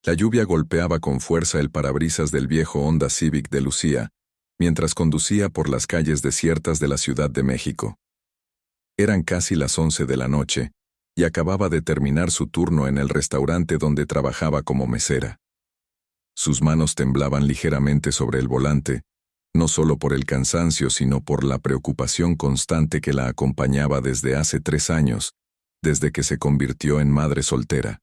La lluvia golpeaba con fuerza el parabrisas del viejo Honda Civic de Lucía, mientras conducía por las calles desiertas de la Ciudad de México. Eran casi las 11 de la noche, y acababa de terminar su turno en el restaurante donde trabajaba como mesera. Sus manos temblaban ligeramente sobre el volante, no solo por el cansancio sino por la preocupación constante que la acompañaba desde hace 3 años, desde que se convirtió en madre soltera.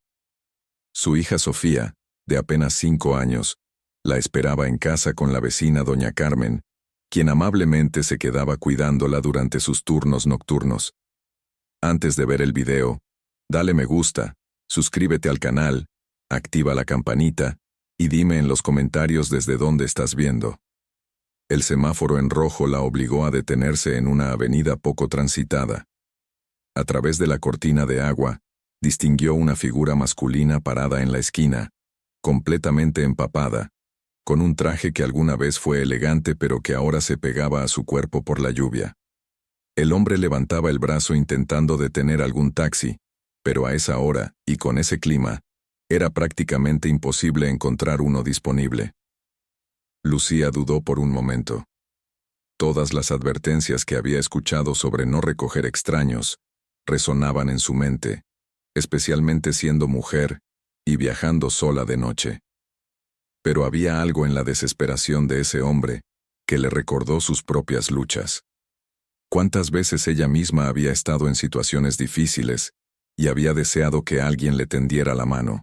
Su hija Sofía, de apenas 5 años, la esperaba en casa con la vecina doña Carmen, quien amablemente se quedaba cuidándola durante sus turnos nocturnos. Antes de ver el video, dale me gusta, suscríbete al canal, activa la campanita y dime en los comentarios desde dónde estás viendo. El semáforo en rojo la obligó a detenerse en una avenida poco transitada. A través de la cortina de agua, distinguió una figura masculina parada en la esquina, completamente empapada, con un traje que alguna vez fue elegante pero que ahora se pegaba a su cuerpo por la lluvia. El hombre levantaba el brazo intentando detener algún taxi, pero a esa hora, y con ese clima, era prácticamente imposible encontrar uno disponible. Lucía dudó por un momento. Todas las advertencias que había escuchado sobre no recoger extraños resonaban en su mente, especialmente siendo mujer y viajando sola de noche. Pero había algo en la desesperación de ese hombre que le recordó sus propias luchas. ¿Cuántas veces ella misma había estado en situaciones difíciles y había deseado que alguien le tendiera la mano?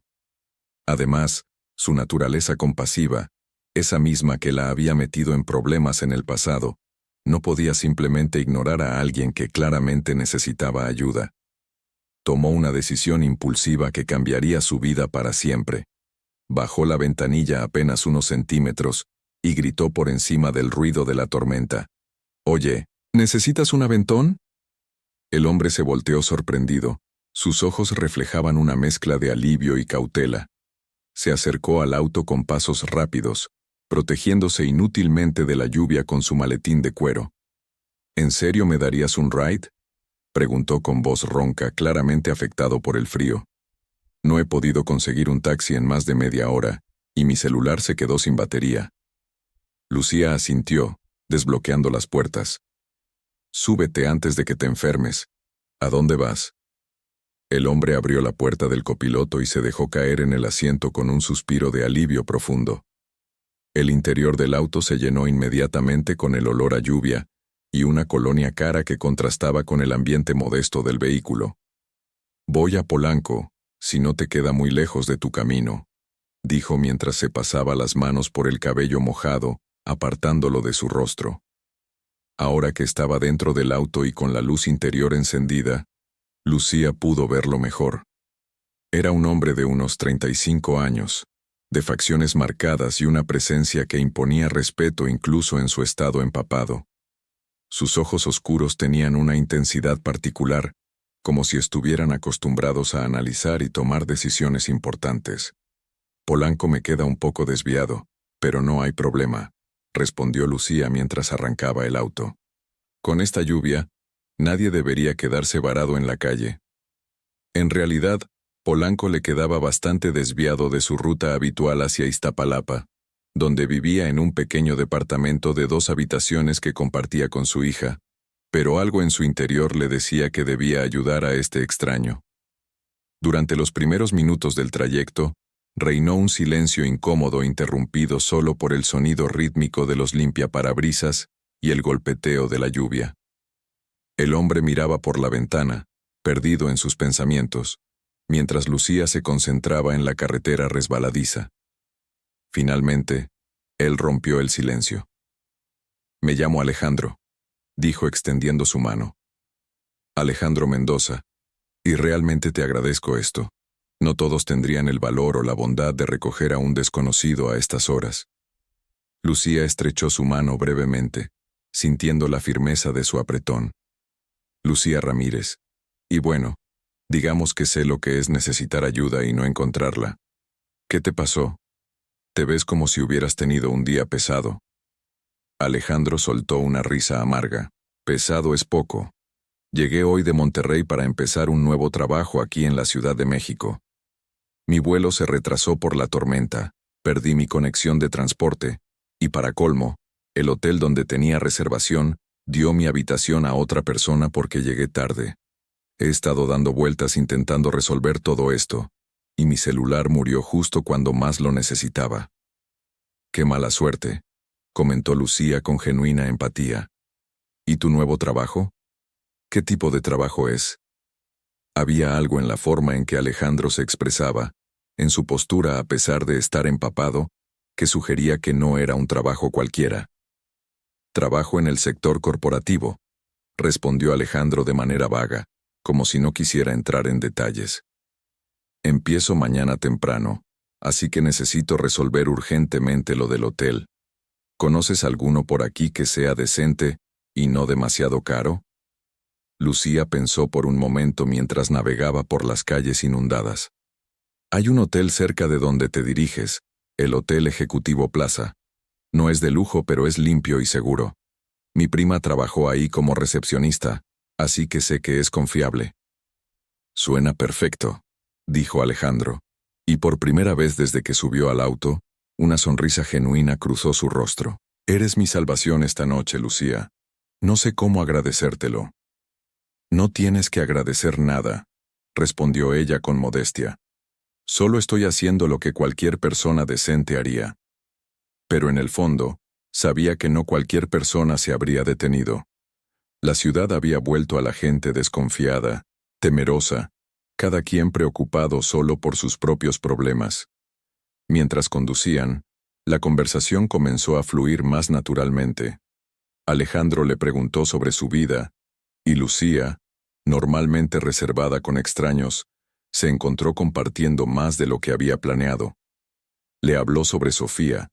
Además, su naturaleza compasiva, esa misma que la había metido en problemas en el pasado, no podía simplemente ignorar a alguien que claramente necesitaba ayuda. Tomó una decisión impulsiva que cambiaría su vida para siempre. Bajó la ventanilla apenas unos centímetros y gritó por encima del ruido de la tormenta. «Oye, ¿necesitas un aventón?» El hombre se volteó sorprendido. Sus ojos reflejaban una mezcla de alivio y cautela. Se acercó al auto con pasos rápidos, protegiéndose inútilmente de la lluvia con su maletín de cuero. «¿En serio me darías un ride?», preguntó con voz ronca, claramente afectado por el frío. «No he podido conseguir un taxi en más de media hora, y mi celular se quedó sin batería». Lucía asintió, desbloqueando las puertas. «Súbete antes de que te enfermes. ¿A dónde vas?». El hombre abrió la puerta del copiloto y se dejó caer en el asiento con un suspiro de alivio profundo. El interior del auto se llenó inmediatamente con el olor a lluvia y una colonia cara que contrastaba con el ambiente modesto del vehículo. «Voy a Polanco, si no te queda muy lejos de tu camino», dijo mientras se pasaba las manos por el cabello mojado, apartándolo de su rostro. Ahora que estaba dentro del auto y con la luz interior encendida, Lucía pudo verlo mejor. Era un hombre de unos 35 años, de facciones marcadas y una presencia que imponía respeto incluso en su estado empapado. Sus ojos oscuros tenían una intensidad particular, como si estuvieran acostumbrados a analizar y tomar decisiones importantes. «Polanco me queda un poco desviado, pero no hay problema», respondió Lucía mientras arrancaba el auto. Con esta lluvia, nadie debería quedarse varado en la calle. En realidad, Polanco le quedaba bastante desviado de su ruta habitual hacia Iztapalapa, donde vivía en un pequeño departamento de 2 habitaciones que compartía con su hija, pero algo en su interior le decía que debía ayudar a este extraño. Durante los primeros minutos del trayecto, reinó un silencio incómodo interrumpido solo por el sonido rítmico de los limpiaparabrisas y el golpeteo de la lluvia. El hombre miraba por la ventana, perdido en sus pensamientos, mientras Lucía se concentraba en la carretera resbaladiza. Finalmente, él rompió el silencio. «Me llamo Alejandro», dijo extendiendo su mano. «Alejandro Mendoza, y realmente te agradezco esto. No todos tendrían el valor o la bondad de recoger a un desconocido a estas horas». Lucía estrechó su mano brevemente, sintiendo la firmeza de su apretón. «Lucía Ramírez. Y bueno, digamos que sé lo que es necesitar ayuda y no encontrarla. ¿Qué te pasó? Te ves como si hubieras tenido un día pesado». Alejandro soltó una risa amarga. «Pesado es poco. Llegué hoy de Monterrey para empezar un nuevo trabajo aquí en la Ciudad de México». Mi vuelo se retrasó por la tormenta, perdí mi conexión de transporte, y para colmo, el hotel donde tenía reservación dio mi habitación a otra persona porque llegué tarde. He estado dando vueltas intentando resolver todo esto, y mi celular murió justo cuando más lo necesitaba. Qué mala suerte, comentó Lucía con genuina empatía. ¿Y tu nuevo trabajo? ¿Qué tipo de trabajo es? Había algo en la forma en que Alejandro se expresaba, en su postura a pesar de estar empapado, que sugería que no era un trabajo cualquiera. Trabajo en el sector corporativo, respondió Alejandro de manera vaga, como si no quisiera entrar en detalles. Empiezo mañana temprano, así que necesito resolver urgentemente lo del hotel. ¿Conoces alguno por aquí que sea decente y no demasiado caro? Lucía pensó por un momento mientras navegaba por las calles inundadas. Hay un hotel cerca de donde te diriges, el Hotel Ejecutivo Plaza. No es de lujo, pero es limpio y seguro. Mi prima trabajó ahí como recepcionista, así que sé que es confiable. Suena perfecto, dijo Alejandro, y por primera vez desde que subió al auto, una sonrisa genuina cruzó su rostro. Eres mi salvación esta noche, Lucía. No sé cómo agradecértelo. No tienes que agradecer nada, respondió ella con modestia. Solo estoy haciendo lo que cualquier persona decente haría. Pero en el fondo, sabía que no cualquier persona se habría detenido. La ciudad había vuelto a la gente desconfiada, temerosa, cada quien preocupado solo por sus propios problemas. Mientras conducían, la conversación comenzó a fluir más naturalmente. Alejandro le preguntó sobre su vida, y Lucía, normalmente reservada con extraños, se encontró compartiendo más de lo que había planeado. Le habló sobre Sofía,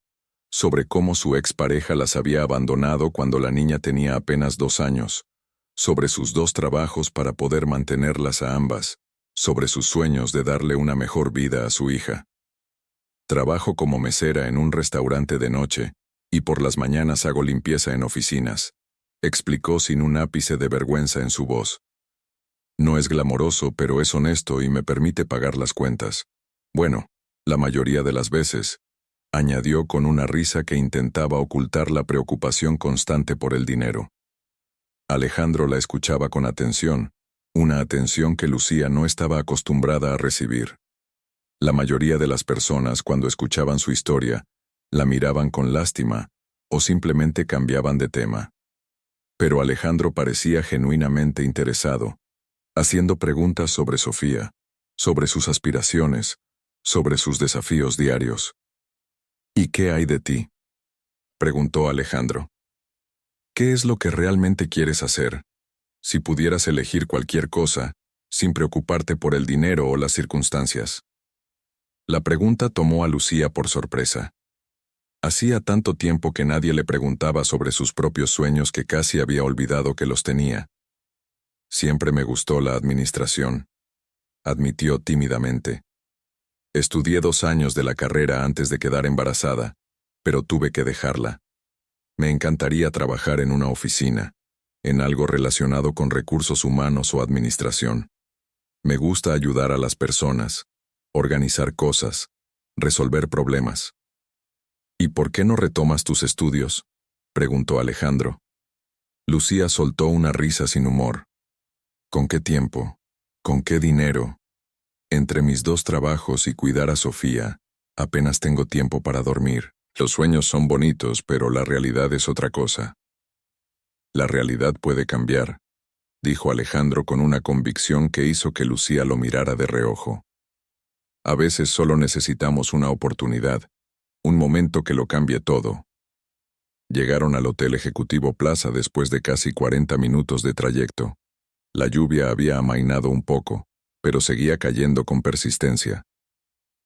sobre cómo su expareja las había abandonado cuando la niña tenía apenas 2 años, sobre sus 2 trabajos para poder mantenerlas a ambas, sobre sus sueños de darle una mejor vida a su hija. Trabajo como mesera en un restaurante de noche, y por las mañanas hago limpieza en oficinas, explicó sin un ápice de vergüenza en su voz. No es glamoroso, pero es honesto y me permite pagar las cuentas. Bueno, la mayoría de las veces, añadió con una risa que intentaba ocultar la preocupación constante por el dinero. Alejandro la escuchaba con atención, una atención que Lucía no estaba acostumbrada a recibir. La mayoría de las personas, cuando escuchaban su historia, la miraban con lástima o simplemente cambiaban de tema. Pero Alejandro parecía genuinamente interesado, haciendo preguntas sobre Sofía, sobre sus aspiraciones, sobre sus desafíos diarios. ¿Y qué hay de ti?, preguntó Alejandro. ¿Qué es lo que realmente quieres hacer? Si pudieras elegir cualquier cosa, sin preocuparte por el dinero o las circunstancias. La pregunta tomó a Lucía por sorpresa. Hacía tanto tiempo que nadie le preguntaba sobre sus propios sueños que casi había olvidado que los tenía. Siempre me gustó la administración, admitió tímidamente. Estudié 2 años de la carrera antes de quedar embarazada, pero tuve que dejarla. Me encantaría trabajar en una oficina, en algo relacionado con recursos humanos o administración. Me gusta ayudar a las personas, organizar cosas, resolver problemas. ¿Y por qué no retomas tus estudios?, preguntó Alejandro. Lucía soltó una risa sin humor. ¿Con qué tiempo? ¿Con qué dinero? Entre mis 2 trabajos y cuidar a Sofía, apenas tengo tiempo para dormir. Los sueños son bonitos, pero la realidad es otra cosa. La realidad puede cambiar, dijo Alejandro con una convicción que hizo que Lucía lo mirara de reojo. A veces solo necesitamos una oportunidad, un momento que lo cambie todo. Llegaron al Hotel Ejecutivo Plaza después de casi 40 minutos de trayecto. La lluvia había amainado un poco, pero seguía cayendo con persistencia.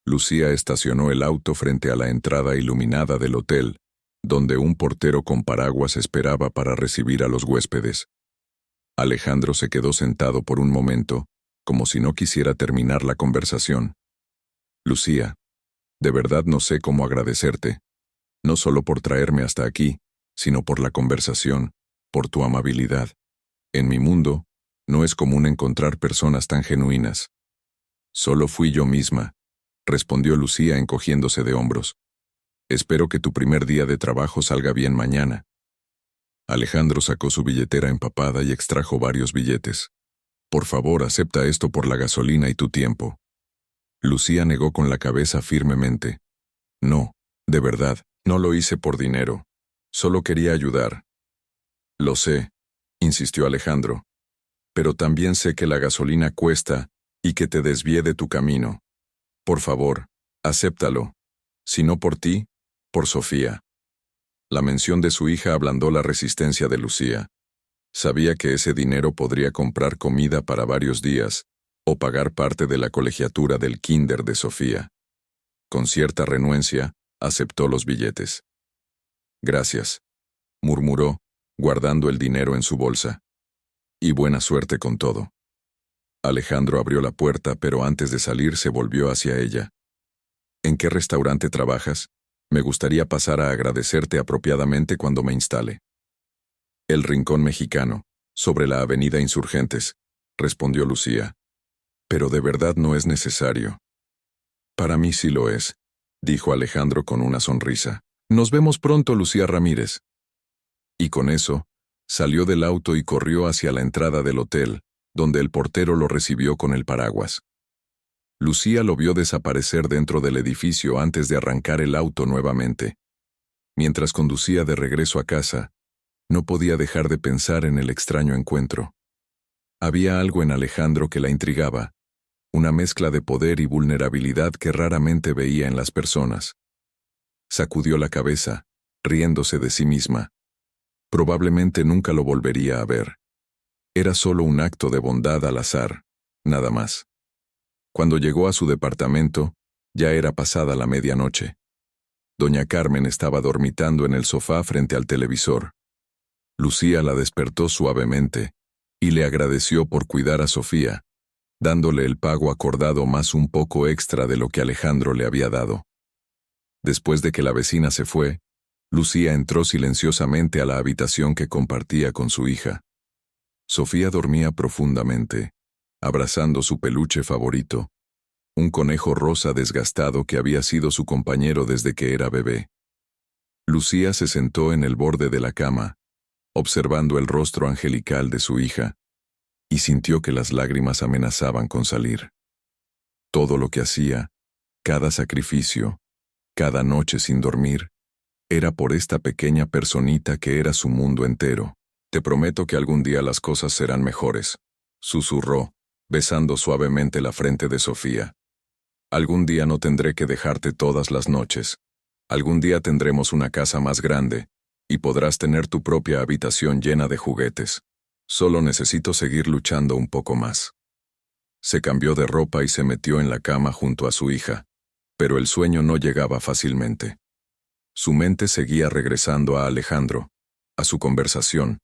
Lucía estacionó el auto frente a la entrada iluminada del hotel, donde un portero con paraguas esperaba para recibir a los huéspedes. Alejandro se quedó sentado por un momento, como si no quisiera terminar la conversación. Lucía, de verdad no sé cómo agradecerte, no solo por traerme hasta aquí, sino por la conversación, por tu amabilidad. En mi mundo, no es común encontrar personas tan genuinas. Solo fui yo misma, respondió Lucía encogiéndose de hombros. Espero que tu primer día de trabajo salga bien mañana. Alejandro sacó su billetera empapada y extrajo varios billetes. Por favor, acepta esto por la gasolina y tu tiempo. Lucía negó con la cabeza firmemente. No, de verdad, no lo hice por dinero. Solo quería ayudar. Lo sé, insistió Alejandro. Pero también sé que la gasolina cuesta y que te desvié de tu camino. Por favor, acéptalo. Si no por ti, por Sofía. La mención de su hija ablandó la resistencia de Lucía. Sabía que ese dinero podría comprar comida para varios días o pagar parte de la colegiatura del kinder de Sofía. Con cierta renuencia, aceptó los billetes. Gracias, murmuró, guardando el dinero en su bolsa. Y buena suerte con todo. Alejandro abrió la puerta, pero antes de salir se volvió hacia ella. ¿En qué restaurante trabajas? Me gustaría pasar a agradecerte apropiadamente cuando me instale. El Rincón Mexicano, sobre la avenida Insurgentes, respondió Lucía. Pero de verdad no es necesario. Para mí sí lo es, dijo Alejandro con una sonrisa. Nos vemos pronto, Lucía Ramírez. Y con eso, salió del auto y corrió hacia la entrada del hotel, donde el portero lo recibió con el paraguas. Lucía lo vio desaparecer dentro del edificio antes de arrancar el auto nuevamente. Mientras conducía de regreso a casa, no podía dejar de pensar en el extraño encuentro. Había algo en Alejandro que la intrigaba, una mezcla de poder y vulnerabilidad que raramente veía en las personas. Sacudió la cabeza, riéndose de sí misma. Probablemente nunca lo volvería a ver. Era solo un acto de bondad al azar, nada más. Cuando llegó a su departamento, ya era pasada la medianoche. Doña Carmen estaba dormitando en el sofá frente al televisor. Lucía la despertó suavemente y le agradeció por cuidar a Sofía, dándole el pago acordado más un poco extra de lo que Alejandro le había dado. Después de que la vecina se fue, Lucía entró silenciosamente a la habitación que compartía con su hija. Sofía dormía profundamente, abrazando su peluche favorito, un conejo rosa desgastado que había sido su compañero desde que era bebé. Lucía se sentó en el borde de la cama, observando el rostro angelical de su hija, y sintió que las lágrimas amenazaban con salir. Todo lo que hacía, cada sacrificio, cada noche sin dormir, era por esta pequeña personita que era su mundo entero. Te prometo que algún día las cosas serán mejores, susurró, besando suavemente la frente de Sofía. Algún día no tendré que dejarte todas las noches. Algún día tendremos una casa más grande, y podrás tener tu propia habitación llena de juguetes. Solo necesito seguir luchando un poco más. Se cambió de ropa y se metió en la cama junto a su hija, pero el sueño no llegaba fácilmente. Su mente seguía regresando a Alejandro, a su conversación,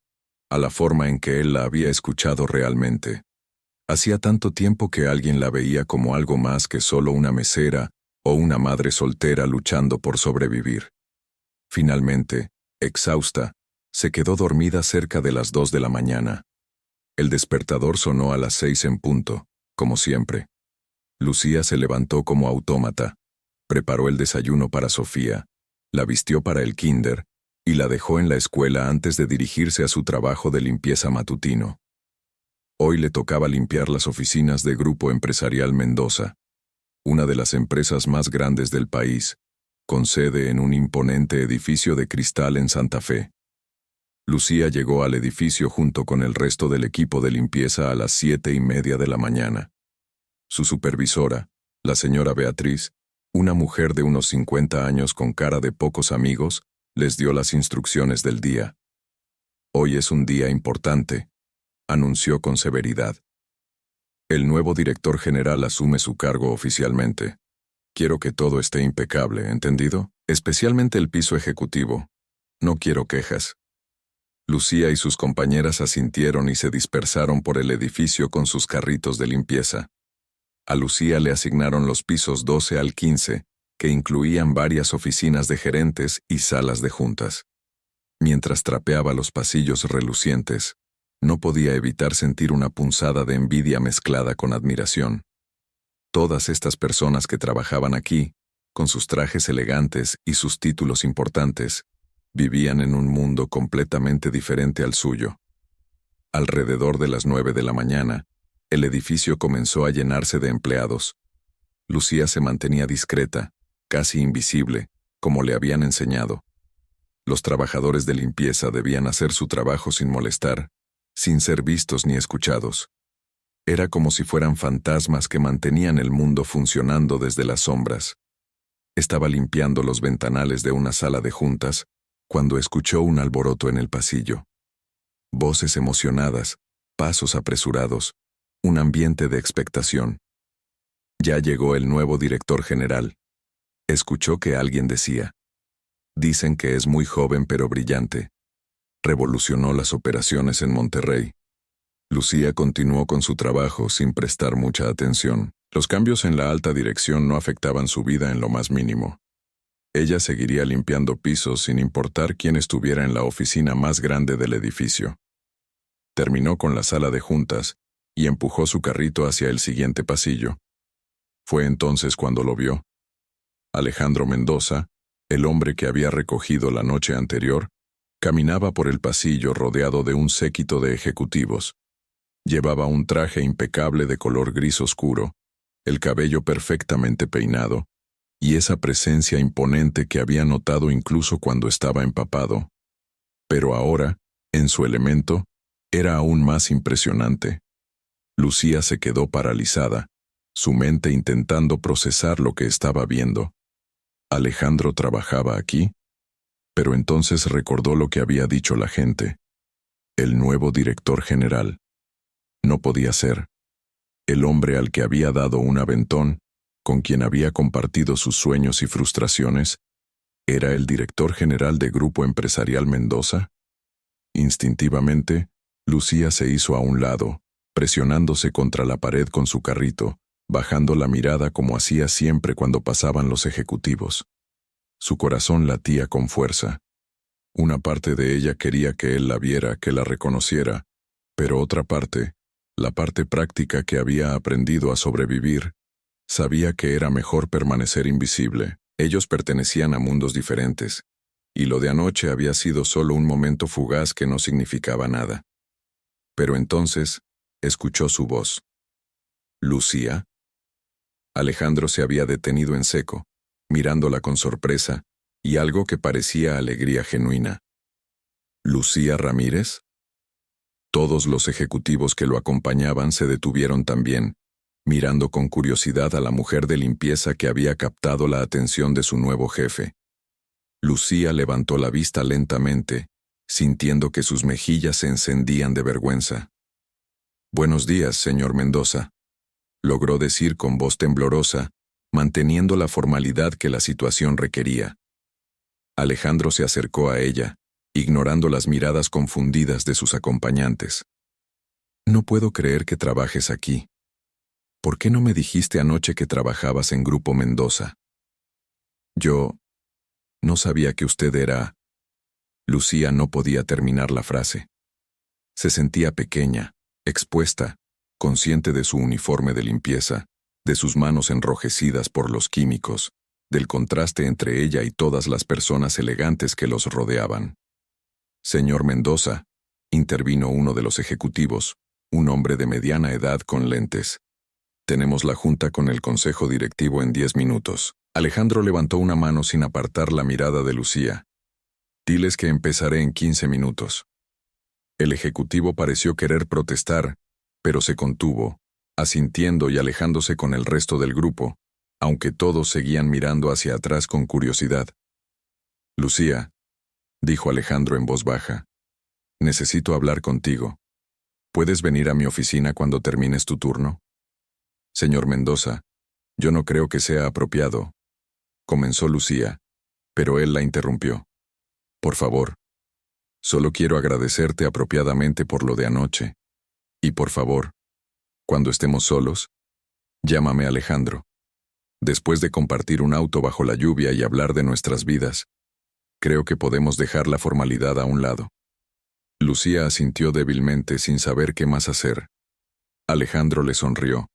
a la forma en que él la había escuchado realmente. Hacía tanto tiempo que alguien la veía como algo más que solo una mesera o una madre soltera luchando por sobrevivir. Finalmente, exhausta, se quedó dormida cerca de las 2 de la mañana. El despertador sonó a las 6 en punto, como siempre. Lucía se levantó como autómata, preparó el desayuno para Sofía, la vistió para el kinder y la dejó en la escuela antes de dirigirse a su trabajo de limpieza matutino. Hoy le tocaba limpiar las oficinas de Grupo Empresarial Mendoza, una de las empresas más grandes del país, con sede en un imponente edificio de cristal en Santa Fe. Lucía llegó al edificio junto con el resto del equipo de limpieza a las 7:30 de la mañana. Su supervisora, la señora Beatriz, una mujer de unos 50 años con cara de pocos amigos, les dio las instrucciones del día. Hoy es un día importante, anunció con severidad. El nuevo director general asume su cargo oficialmente. Quiero que todo esté impecable, ¿entendido? Especialmente el piso ejecutivo. No quiero quejas. Lucía y sus compañeras asintieron y se dispersaron por el edificio con sus carritos de limpieza. A Lucía le asignaron los pisos 12 al 15, que incluían varias oficinas de gerentes y salas de juntas. Mientras trapeaba los pasillos relucientes, no podía evitar sentir una punzada de envidia mezclada con admiración. Todas estas personas que trabajaban aquí, con sus trajes elegantes y sus títulos importantes, vivían en un mundo completamente diferente al suyo. Alrededor de las 9 de la mañana, el edificio comenzó a llenarse de empleados. Lucía se mantenía discreta, casi invisible, como le habían enseñado. Los trabajadores de limpieza debían hacer su trabajo sin molestar, sin ser vistos ni escuchados. Era como si fueran fantasmas que mantenían el mundo funcionando desde las sombras. Estaba limpiando los ventanales de una sala de juntas cuando escuchó un alboroto en el pasillo. Voces emocionadas, pasos apresurados, un ambiente de expectación. Ya llegó el nuevo director general. Escuchó que alguien decía: dicen que es muy joven pero brillante. Revolucionó las operaciones en Monterrey. Lucía continuó con su trabajo sin prestar mucha atención. Los cambios en la alta dirección no afectaban su vida en lo más mínimo. Ella seguiría limpiando pisos sin importar quién estuviera en la oficina más grande del edificio. Terminó con la sala de juntas y empujó su carrito hacia el siguiente pasillo. Fue entonces cuando lo vio. Alejandro Mendoza, el hombre que había recogido la noche anterior, caminaba por el pasillo rodeado de un séquito de ejecutivos. Llevaba un traje impecable de color gris oscuro, el cabello perfectamente peinado, y esa presencia imponente que había notado incluso cuando estaba empapado. Pero ahora, en su elemento, era aún más impresionante. Lucía se quedó paralizada, su mente intentando procesar lo que estaba viendo. ¿Alejandro trabajaba aquí? Pero entonces recordó lo que había dicho la gente. El nuevo director general. No podía ser. El hombre al que había dado un aventón, con quien había compartido sus sueños y frustraciones, ¿era el director general de Grupo Empresarial Mendoza? Instintivamente, Lucía se hizo a un lado, presionándose contra la pared con su carrito, bajando la mirada como hacía siempre cuando pasaban los ejecutivos. Su corazón latía con fuerza. Una parte de ella quería que él la viera, que la reconociera, pero otra parte, la parte práctica que había aprendido a sobrevivir, sabía que era mejor permanecer invisible. Ellos pertenecían a mundos diferentes, y lo de anoche había sido solo un momento fugaz que no significaba nada. Pero entonces, escuchó su voz. ¿Lucía? Alejandro se había detenido en seco, mirándola con sorpresa y algo que parecía alegría genuina. ¿Lucía Ramírez? Todos los ejecutivos que lo acompañaban se detuvieron también, mirando con curiosidad a la mujer de limpieza que había captado la atención de su nuevo jefe. Lucía levantó la vista lentamente, sintiendo que sus mejillas se encendían de vergüenza. «Buenos días, señor Mendoza», logró decir con voz temblorosa, manteniendo la formalidad que la situación requería. Alejandro se acercó a ella, ignorando las miradas confundidas de sus acompañantes. «No puedo creer que trabajes aquí. ¿Por qué no me dijiste anoche que trabajabas en Grupo Mendoza?» «Yo no sabía que usted era...» Lucía no podía terminar la frase. Se sentía pequeña, expuesta, consciente de su uniforme de limpieza, de sus manos enrojecidas por los químicos, del contraste entre ella y todas las personas elegantes que los rodeaban. «Señor Mendoza», intervino uno de los ejecutivos, un hombre de mediana edad con lentes. «Tenemos la junta con el consejo directivo en 10 minutos». Alejandro levantó una mano sin apartar la mirada de Lucía. «Diles que empezaré en 15 minutos». El ejecutivo pareció querer protestar, pero se contuvo, asintiendo y alejándose con el resto del grupo, aunque todos seguían mirando hacia atrás con curiosidad. «Lucía», dijo Alejandro en voz baja, «necesito hablar contigo. ¿Puedes venir a mi oficina cuando termines tu turno?» «Señor Mendoza, yo no creo que sea apropiado», comenzó Lucía, pero él la interrumpió. «Por favor, solo quiero agradecerte apropiadamente por lo de anoche. Y por favor, cuando estemos solos, llámame Alejandro. Después de compartir un auto bajo la lluvia y hablar de nuestras vidas, creo que podemos dejar la formalidad a un lado». Lucía asintió débilmente sin saber qué más hacer. Alejandro le sonrió.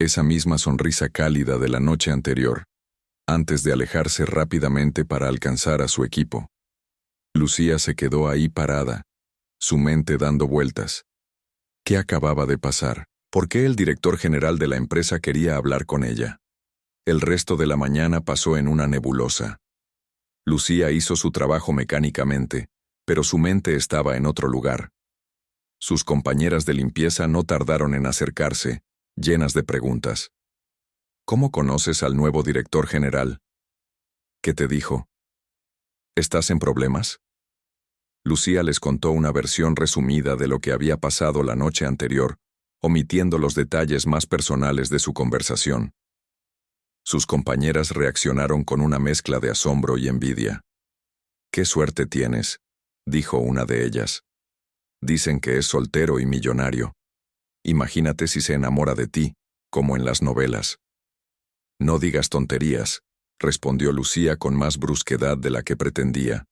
esa misma sonrisa cálida de la noche anterior, antes de alejarse rápidamente para alcanzar a su equipo. Lucía se quedó ahí parada, su mente dando vueltas. ¿Qué acababa de pasar? ¿Por qué el director general de la empresa quería hablar con ella? El resto de la mañana pasó en una nebulosa. Lucía hizo su trabajo mecánicamente, pero su mente estaba en otro lugar. Sus compañeras de limpieza no tardaron en acercarse, llenas de preguntas. ¿Cómo conoces al nuevo director general? ¿Qué te dijo? ¿Estás en problemas? Lucía les contó una versión resumida de lo que había pasado la noche anterior, omitiendo los detalles más personales de su conversación. Sus compañeras reaccionaron con una mezcla de asombro y envidia. «¡Qué suerte tienes!», dijo una de ellas. «Dicen que es soltero y millonario. Imagínate si se enamora de ti, como en las novelas». «No digas tonterías», respondió Lucía con más brusquedad de la que pretendía.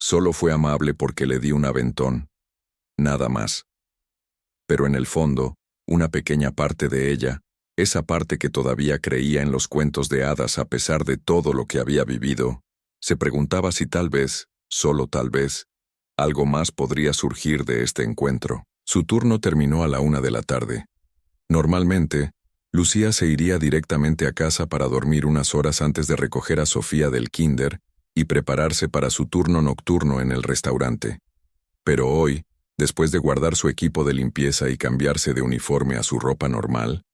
«Solo fue amable porque le di un aventón. Nada más». Pero en el fondo, una pequeña parte de ella, esa parte que todavía creía en los cuentos de hadas a pesar de todo lo que había vivido, se preguntaba si tal vez, solo tal vez, algo más podría surgir de este encuentro. Su turno terminó a la 1 de la tarde. Normalmente, Lucía se iría directamente a casa para dormir unas horas antes de recoger a Sofía del kinder y prepararse para su turno nocturno en el restaurante. Pero hoy, después de guardar su equipo de limpieza y cambiarse de uniforme a su ropa normal,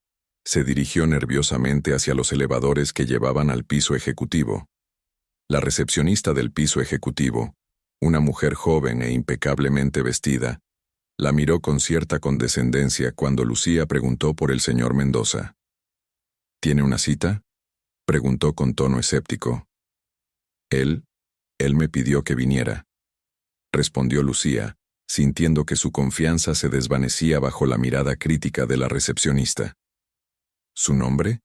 se dirigió nerviosamente hacia los elevadores que llevaban al piso ejecutivo. La recepcionista del piso ejecutivo, una mujer joven e impecablemente vestida, la miró con cierta condescendencia cuando Lucía preguntó por el señor Mendoza. «¿Tiene una cita?», preguntó con tono escéptico. Él me pidió que viniera», respondió Lucía, sintiendo que su confianza se desvanecía bajo la mirada crítica de la recepcionista. «¿Su nombre?».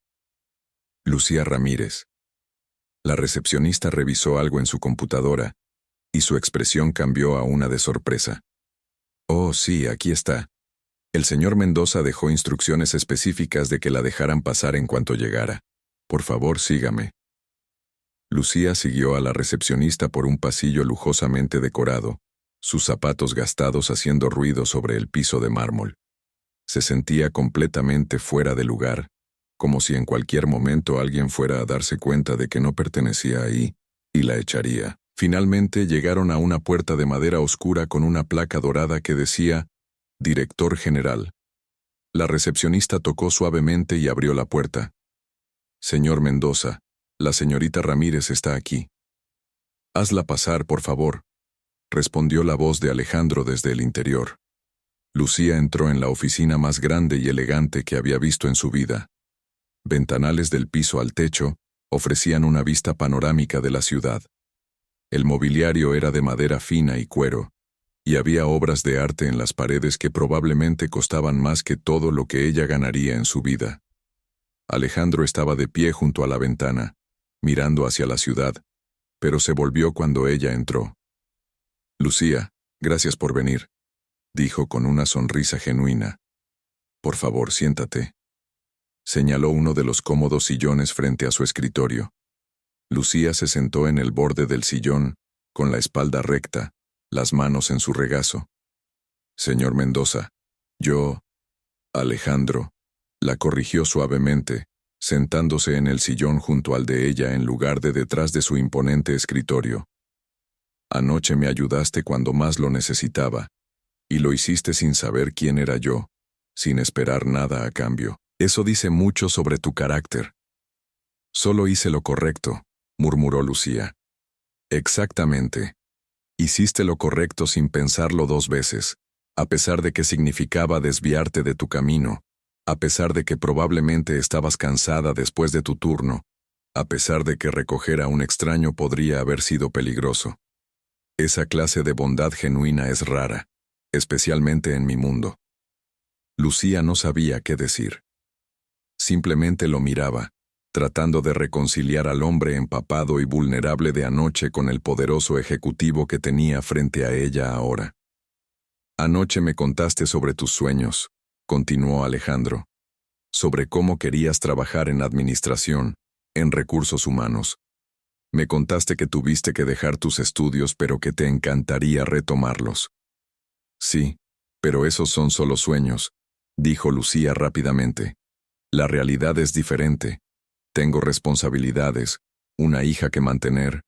«Lucía Ramírez». La recepcionista revisó algo en su computadora, y su expresión cambió a una de sorpresa. «Oh, sí, aquí está. El señor Mendoza dejó instrucciones específicas de que la dejaran pasar en cuanto llegara. Por favor, sígame». Lucía siguió a la recepcionista por un pasillo lujosamente decorado, sus zapatos gastados haciendo ruido sobre el piso de mármol. Se sentía completamente fuera de lugar, como si en cualquier momento alguien fuera a darse cuenta de que no pertenecía ahí, y la echaría. Finalmente llegaron a una puerta de madera oscura con una placa dorada que decía «Director General». La recepcionista tocó suavemente y abrió la puerta. «Señor Mendoza, la señorita Ramírez está aquí». «Hazla pasar, por favor», respondió la voz de Alejandro desde el interior. Lucía entró en la oficina más grande y elegante que había visto en su vida. Ventanales del piso al techo ofrecían una vista panorámica de la ciudad. El mobiliario era de madera fina y cuero, y había obras de arte en las paredes que probablemente costaban más que todo lo que ella ganaría en su vida. Alejandro estaba de pie junto a la ventana, mirando hacia la ciudad, pero se volvió cuando ella entró. «Lucía, gracias por venir», dijo con una sonrisa genuina. «Por favor, siéntate». Señaló uno de los cómodos sillones frente a su escritorio. Lucía se sentó en el borde del sillón, con la espalda recta, las manos en su regazo. «Señor Mendoza, yo...». «Alejandro», la corrigió suavemente, sentándose en el sillón junto al de ella en lugar de detrás de su imponente escritorio. «Anoche me ayudaste cuando más lo necesitaba, y lo hiciste sin saber quién era yo, sin esperar nada a cambio. Eso dice mucho sobre tu carácter». «Solo hice lo correcto», murmuró Lucía. «Exactamente. Hiciste lo correcto sin pensarlo 2 veces, a pesar de que significaba desviarte de tu camino, a pesar de que probablemente estabas cansada después de tu turno, a pesar de que recoger a un extraño podría haber sido peligroso. Esa clase de bondad genuina es rara, especialmente en mi mundo». Lucía no sabía qué decir. Simplemente lo miraba, tratando de reconciliar al hombre empapado y vulnerable de anoche con el poderoso ejecutivo que tenía frente a ella ahora. «Anoche me contaste sobre tus sueños», continuó Alejandro. sobre cómo querías trabajar en administración, en recursos humanos. Me contaste que tuviste que dejar tus estudios, pero que te encantaría retomarlos. Sí, pero esos son solo sueños, dijo Lucía rápidamente. La realidad es diferente. Tengo responsabilidades, una hija que mantener.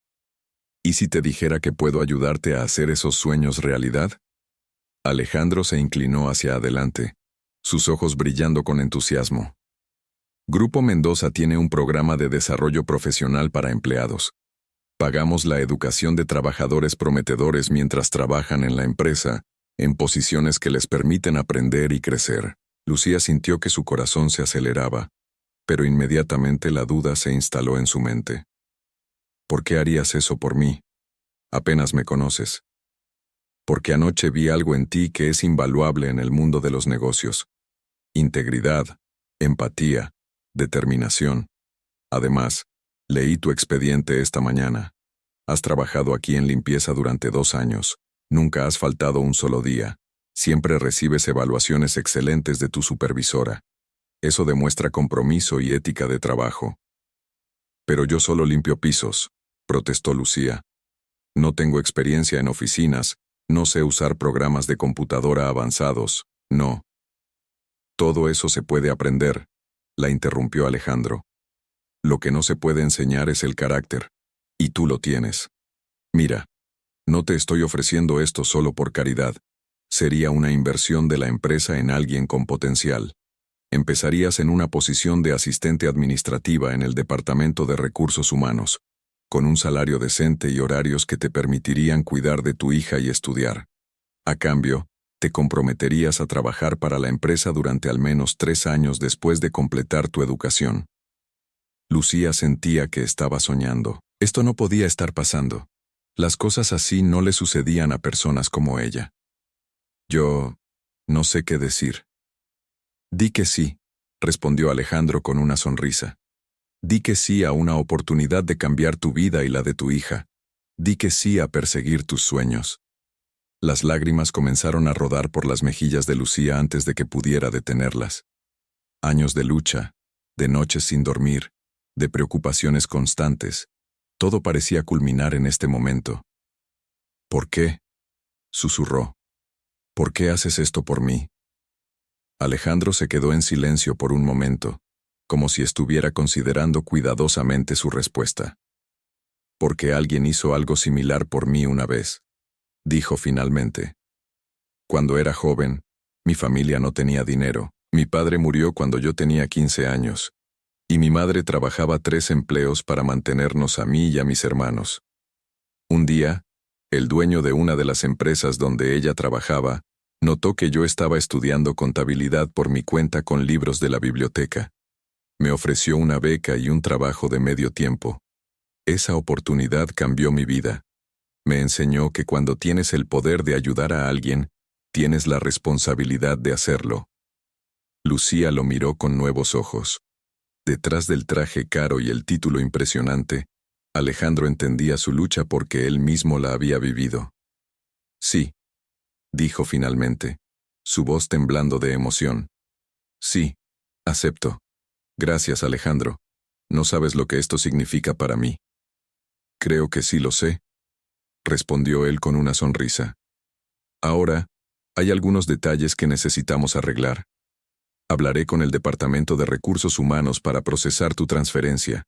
¿Y si te dijera que puedo ayudarte a hacer esos sueños realidad? Alejandro se inclinó hacia adelante, sus ojos brillando con entusiasmo. Grupo Mendoza tiene un programa de desarrollo profesional para empleados. Pagamos la educación de trabajadores prometedores mientras trabajan en la empresa, en posiciones que les permiten aprender y crecer. Lucía sintió que su corazón se aceleraba, pero inmediatamente la duda se instaló en su mente. ¿Por qué harías eso por mí? Apenas me conoces. Porque anoche vi algo en ti que es invaluable en el mundo de los negocios. Integridad, empatía, determinación. Además, leí tu expediente esta mañana. Has trabajado aquí en limpieza durante 2 años. Nunca has faltado un solo día. Siempre recibes evaluaciones excelentes de tu supervisora. Eso demuestra compromiso y ética de trabajo. Pero yo solo limpio pisos, protestó Lucía. No tengo experiencia en oficinas, no sé usar programas de computadora avanzados, no. Todo eso se puede aprender, la interrumpió Alejandro. Lo que no se puede enseñar es el carácter, y tú lo tienes. Mira, no te estoy ofreciendo esto solo por caridad. Sería una inversión de la empresa en alguien con potencial. Empezarías en una posición de asistente administrativa en el Departamento de Recursos Humanos, con un salario decente y horarios que te permitirían cuidar de tu hija y estudiar. A cambio, te comprometerías a trabajar para la empresa durante al menos 3 años después de completar tu educación. Lucía sentía que estaba soñando. Esto no podía estar pasando. Las cosas así no le sucedían a personas como ella. Yo no sé qué decir. Di que sí, respondió Alejandro con una sonrisa. Di que sí a una oportunidad de cambiar tu vida y la de tu hija. Di que sí a perseguir tus sueños. Las lágrimas comenzaron a rodar por las mejillas de Lucía antes de que pudiera detenerlas. Años de lucha, de noches sin dormir, de preocupaciones constantes, todo parecía culminar en este momento. ¿Por qué?, susurró. ¿Por qué haces esto por mí? Alejandro se quedó en silencio por un momento, como si estuviera considerando cuidadosamente su respuesta. Porque alguien hizo algo similar por mí una vez, dijo finalmente. Cuando era joven, mi familia no tenía dinero. Mi padre murió cuando yo tenía 15 años, y mi madre trabajaba 3 empleos para mantenernos a mí y a mis hermanos. Un día, el dueño de una de las empresas donde ella trabajaba notó que yo estaba estudiando contabilidad por mi cuenta con libros de la biblioteca. Me ofreció una beca y un trabajo de medio tiempo. Esa oportunidad cambió mi vida. Me enseñó que cuando tienes el poder de ayudar a alguien, tienes la responsabilidad de hacerlo. Lucía lo miró con nuevos ojos. Detrás del traje caro y el título impresionante, Alejandro entendía su lucha porque él mismo la había vivido. Sí, dijo finalmente, su voz temblando de emoción. Sí, acepto. Gracias, Alejandro. No sabes lo que esto significa para mí. Creo que sí lo sé, respondió él con una sonrisa. Ahora, hay algunos detalles que necesitamos arreglar. Hablaré con el Departamento de Recursos Humanos para procesar tu transferencia.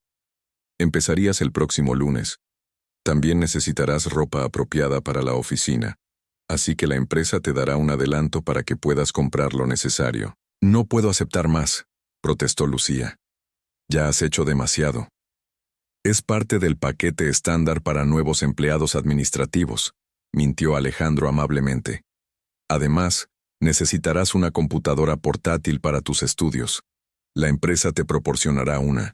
Empezarías el próximo lunes. También necesitarás ropa apropiada para la oficina, así que la empresa te dará un adelanto para que puedas comprar lo necesario. No puedo aceptar más, protestó Lucía. Ya has hecho demasiado. Es parte del paquete estándar para nuevos empleados administrativos, mintió Alejandro amablemente. Además, necesitarás una computadora portátil para tus estudios. La empresa te proporcionará una.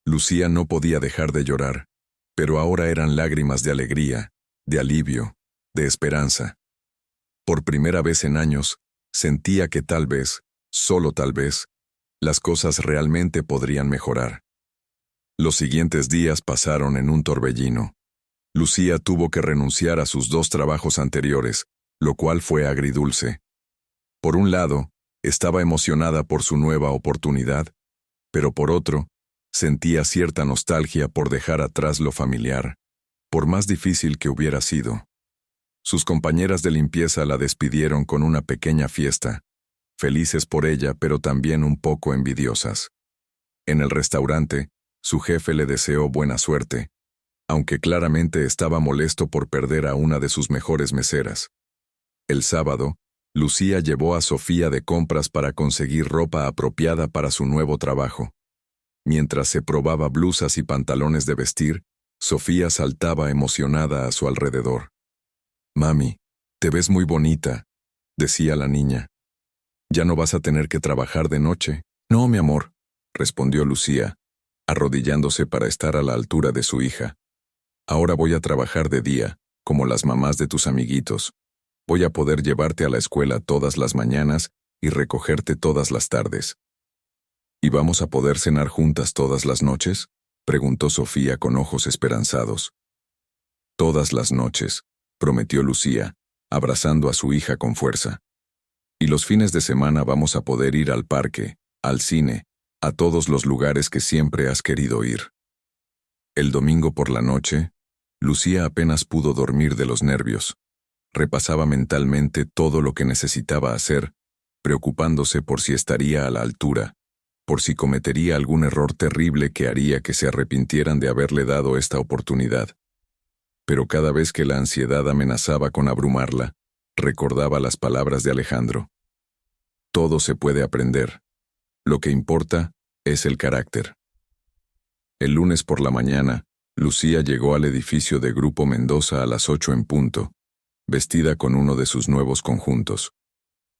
Lucía no podía dejar de llorar, pero ahora eran lágrimas de alegría, de alivio, de esperanza. Por primera vez en años, sentía que tal vez, solo tal vez, las cosas realmente podrían mejorar. Los siguientes días pasaron en un torbellino. Lucía tuvo que renunciar a sus 2 trabajos anteriores, lo cual fue agridulce. Por un lado, Estaba emocionada por su nueva oportunidad, pero por otro, sentía cierta nostalgia por dejar atrás lo familiar, por más difícil que hubiera sido. Sus compañeras de limpieza la despidieron con una pequeña fiesta, felices por ella pero también un poco envidiosas. En el restaurante, su jefe le deseó buena suerte, aunque claramente estaba molesto por perder a una de sus mejores meseras. El sábado, Lucía llevó a Sofía de compras para conseguir ropa apropiada para su nuevo trabajo. Mientras se probaba blusas y pantalones de vestir, Sofía saltaba emocionada a su alrededor. «Mami, te ves muy bonita», decía la niña. «¿Ya no vas a tener que trabajar de noche?» «No, mi amor», respondió Lucía, arrodillándose para estar a la altura de su hija. «Ahora voy a trabajar de día, como las mamás de tus amiguitos. Voy a poder llevarte a la escuela todas las mañanas y recogerte todas las tardes». «¿Y vamos a poder cenar juntas todas las noches?», preguntó Sofía con ojos esperanzados. «Todas las noches», prometió Lucía, abrazando a su hija con fuerza. «Y los fines de semana vamos a poder ir al parque, al cine, a todos los lugares que siempre has querido ir». El domingo por la noche, Lucía apenas pudo dormir de los nervios. Repasaba mentalmente todo lo que necesitaba hacer, preocupándose por si estaría a la altura, por si cometería algún error terrible que haría que se arrepintieran de haberle dado esta oportunidad. Pero cada vez que la ansiedad amenazaba con abrumarla, recordaba las palabras de Alejandro. Todo se puede aprender. Lo que importa es el carácter. El lunes por la mañana, Lucía llegó al edificio de Grupo Mendoza a las 8 en punto, vestida con uno de sus nuevos conjuntos.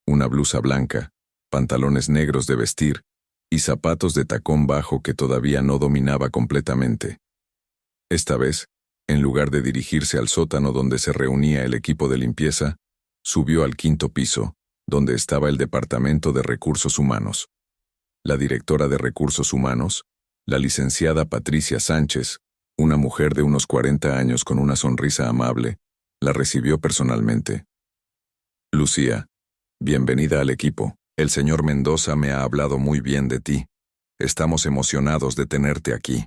Una blusa blanca, pantalones negros de vestir y zapatos de tacón bajo que todavía no dominaba completamente. Esta vez, en lugar de dirigirse al sótano donde se reunía el equipo de limpieza, subió al 5º piso, donde estaba el Departamento de Recursos Humanos. La directora de Recursos Humanos, la licenciada Patricia Sánchez, una mujer de unos 40 años con una sonrisa amable, la recibió personalmente. «Lucía, bienvenida al equipo. El señor Mendoza me ha hablado muy bien de ti. Estamos emocionados de tenerte aquí».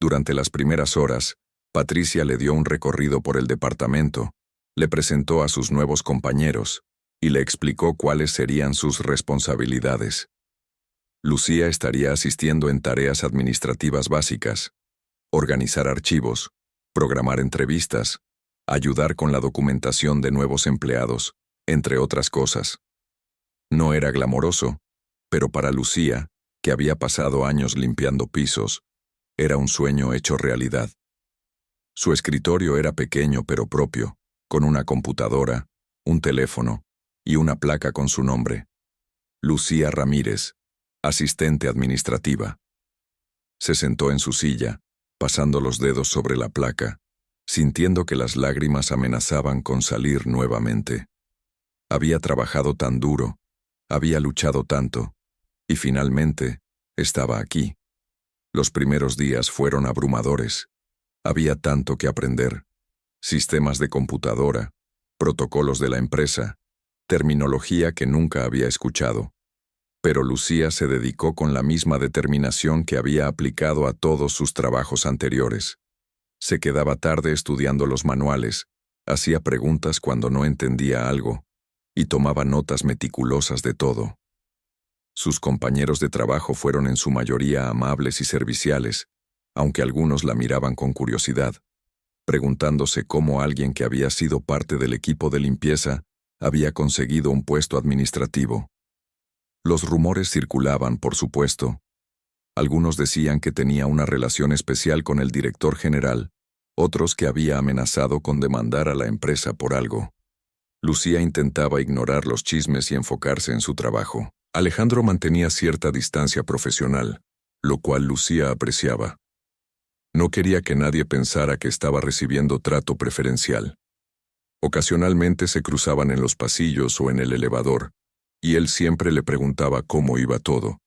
Durante las primeras horas, Patricia le dio un recorrido por el departamento, le presentó a sus nuevos compañeros y le explicó cuáles serían sus responsabilidades. Lucía estaría asistiendo en tareas administrativas básicas, organizar archivos, programar entrevistas, ayudar con la documentación de nuevos empleados, entre otras cosas. No era glamoroso, pero para Lucía, que había pasado años limpiando pisos, era un sueño hecho realidad. Su escritorio era pequeño pero propio, con una computadora, un teléfono y una placa con su nombre. Lucía Ramírez, asistente administrativa. Se sentó en su silla, pasando los dedos sobre la placa, sintiendo que las lágrimas amenazaban con salir nuevamente. Había trabajado tan duro, había luchado tanto, y finalmente estaba aquí. Los primeros días fueron abrumadores. Había tanto que aprender. Sistemas de computadora, protocolos de la empresa, terminología que nunca había escuchado. Pero Lucía se dedicó con la misma determinación que había aplicado a todos sus trabajos anteriores. Se quedaba tarde estudiando los manuales, hacía preguntas cuando no entendía algo, y tomaba notas meticulosas de todo. Sus compañeros de trabajo fueron en su mayoría amables y serviciales, aunque algunos la miraban con curiosidad, preguntándose cómo alguien que había sido parte del equipo de limpieza había conseguido un puesto administrativo. Los rumores circulaban, por supuesto. Algunos decían que tenía una relación especial con el director general, otros que había amenazado con demandar a la empresa por algo. Lucía intentaba ignorar los chismes y enfocarse en su trabajo. Alejandro mantenía cierta distancia profesional, lo cual Lucía apreciaba. No quería que nadie pensara que estaba recibiendo trato preferencial. Ocasionalmente se cruzaban en los pasillos o en el elevador, y él siempre le preguntaba cómo iba todo,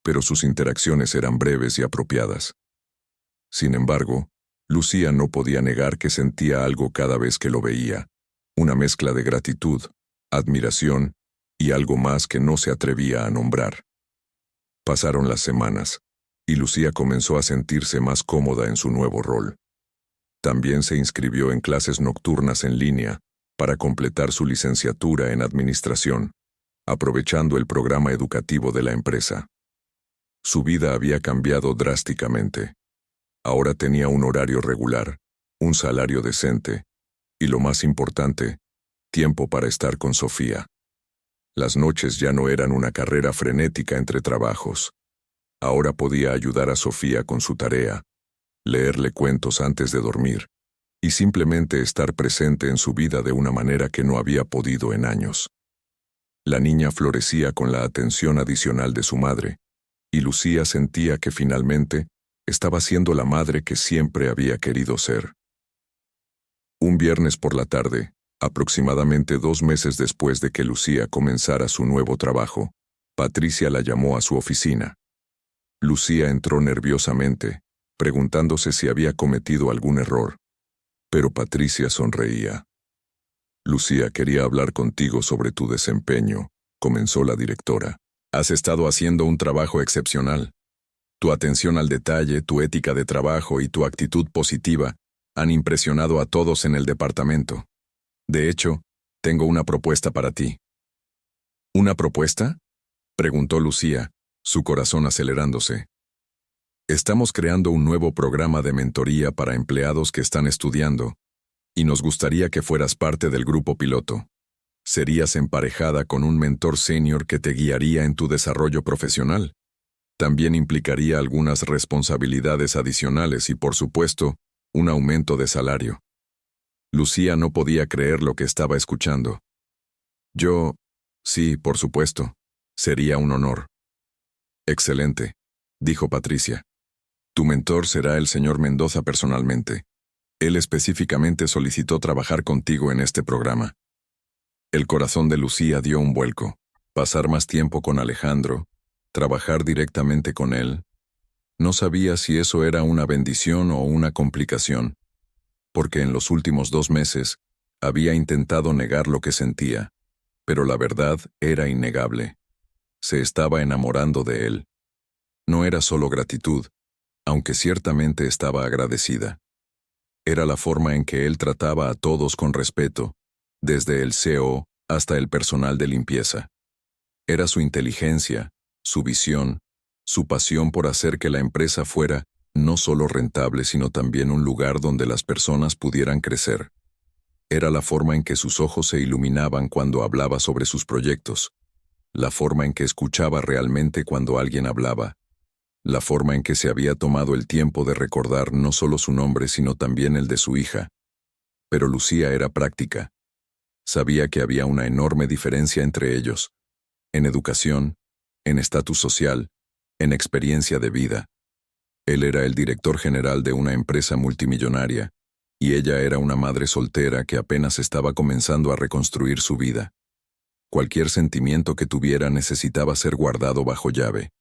pero sus interacciones eran breves y apropiadas. Sin embargo, Lucía no podía negar que sentía algo cada vez que lo veía, una mezcla de gratitud, admiración y algo más que no se atrevía a nombrar. Pasaron las semanas, y Lucía comenzó a sentirse más cómoda en su nuevo rol. También se inscribió en clases nocturnas en línea para completar su licenciatura en administración, aprovechando el programa educativo de la empresa. Su vida había cambiado drásticamente. Ahora tenía un horario regular, un salario decente, y lo más importante, tiempo para estar con Sofía. Las noches ya no eran una carrera frenética entre trabajos. Ahora podía ayudar a Sofía con su tarea, leerle cuentos antes de dormir, y simplemente estar presente en su vida de una manera que no había podido en años. La niña florecía con la atención adicional de su madre, y Lucía sentía que finalmente estaba siendo la madre que siempre había querido ser. Un viernes por la tarde, aproximadamente 2 meses después de que Lucía comenzara su nuevo trabajo, Patricia la llamó a su oficina. Lucía entró nerviosamente, preguntándose si había cometido algún error. Pero Patricia sonreía. Lucía quería hablar contigo sobre tu desempeño, comenzó la directora. Has estado haciendo un trabajo excepcional. Tu atención al detalle, tu ética de trabajo y tu actitud positiva han impresionado a todos en el departamento. De hecho, tengo una propuesta para ti. ¿Una propuesta?, preguntó Lucía, su corazón acelerándose. Estamos creando un nuevo programa de mentoría para empleados que están estudiando, y nos gustaría que fueras parte del grupo piloto. Serías emparejada con un mentor senior que te guiaría en tu desarrollo profesional. También implicaría algunas responsabilidades adicionales y, por supuesto, un aumento de salario. Lucía no podía creer lo que estaba escuchando. Sí, por supuesto. Sería un honor. Excelente, dijo Patricia. Tu mentor será el señor Mendoza personalmente. Él específicamente solicitó trabajar contigo en este programa. El corazón de Lucía dio un vuelco. Pasar más tiempo con Alejandro, trabajar directamente con él. No sabía si eso era una bendición o una complicación, porque en los últimos 2 meses había intentado negar lo que sentía, pero la verdad era innegable. Se estaba enamorando de él. No era solo gratitud, aunque ciertamente estaba agradecida. Era la forma en que él trataba a todos con respeto, desde el CEO hasta el personal de limpieza. Era su inteligencia, su visión, su pasión por hacer que la empresa fuera no solo rentable, sino también un lugar donde las personas pudieran crecer. Era la forma en que sus ojos se iluminaban cuando hablaba sobre sus proyectos, la forma en que escuchaba realmente cuando alguien hablaba, la forma en que se había tomado el tiempo de recordar no solo su nombre, sino también el de su hija. Pero Lucía era práctica. Sabía que había una enorme diferencia entre ellos, en educación, en estatus social, en experiencia de vida. Él era el director general de una empresa multimillonaria, y ella era una madre soltera que apenas estaba comenzando a reconstruir su vida. Cualquier sentimiento que tuviera necesitaba ser guardado bajo llave.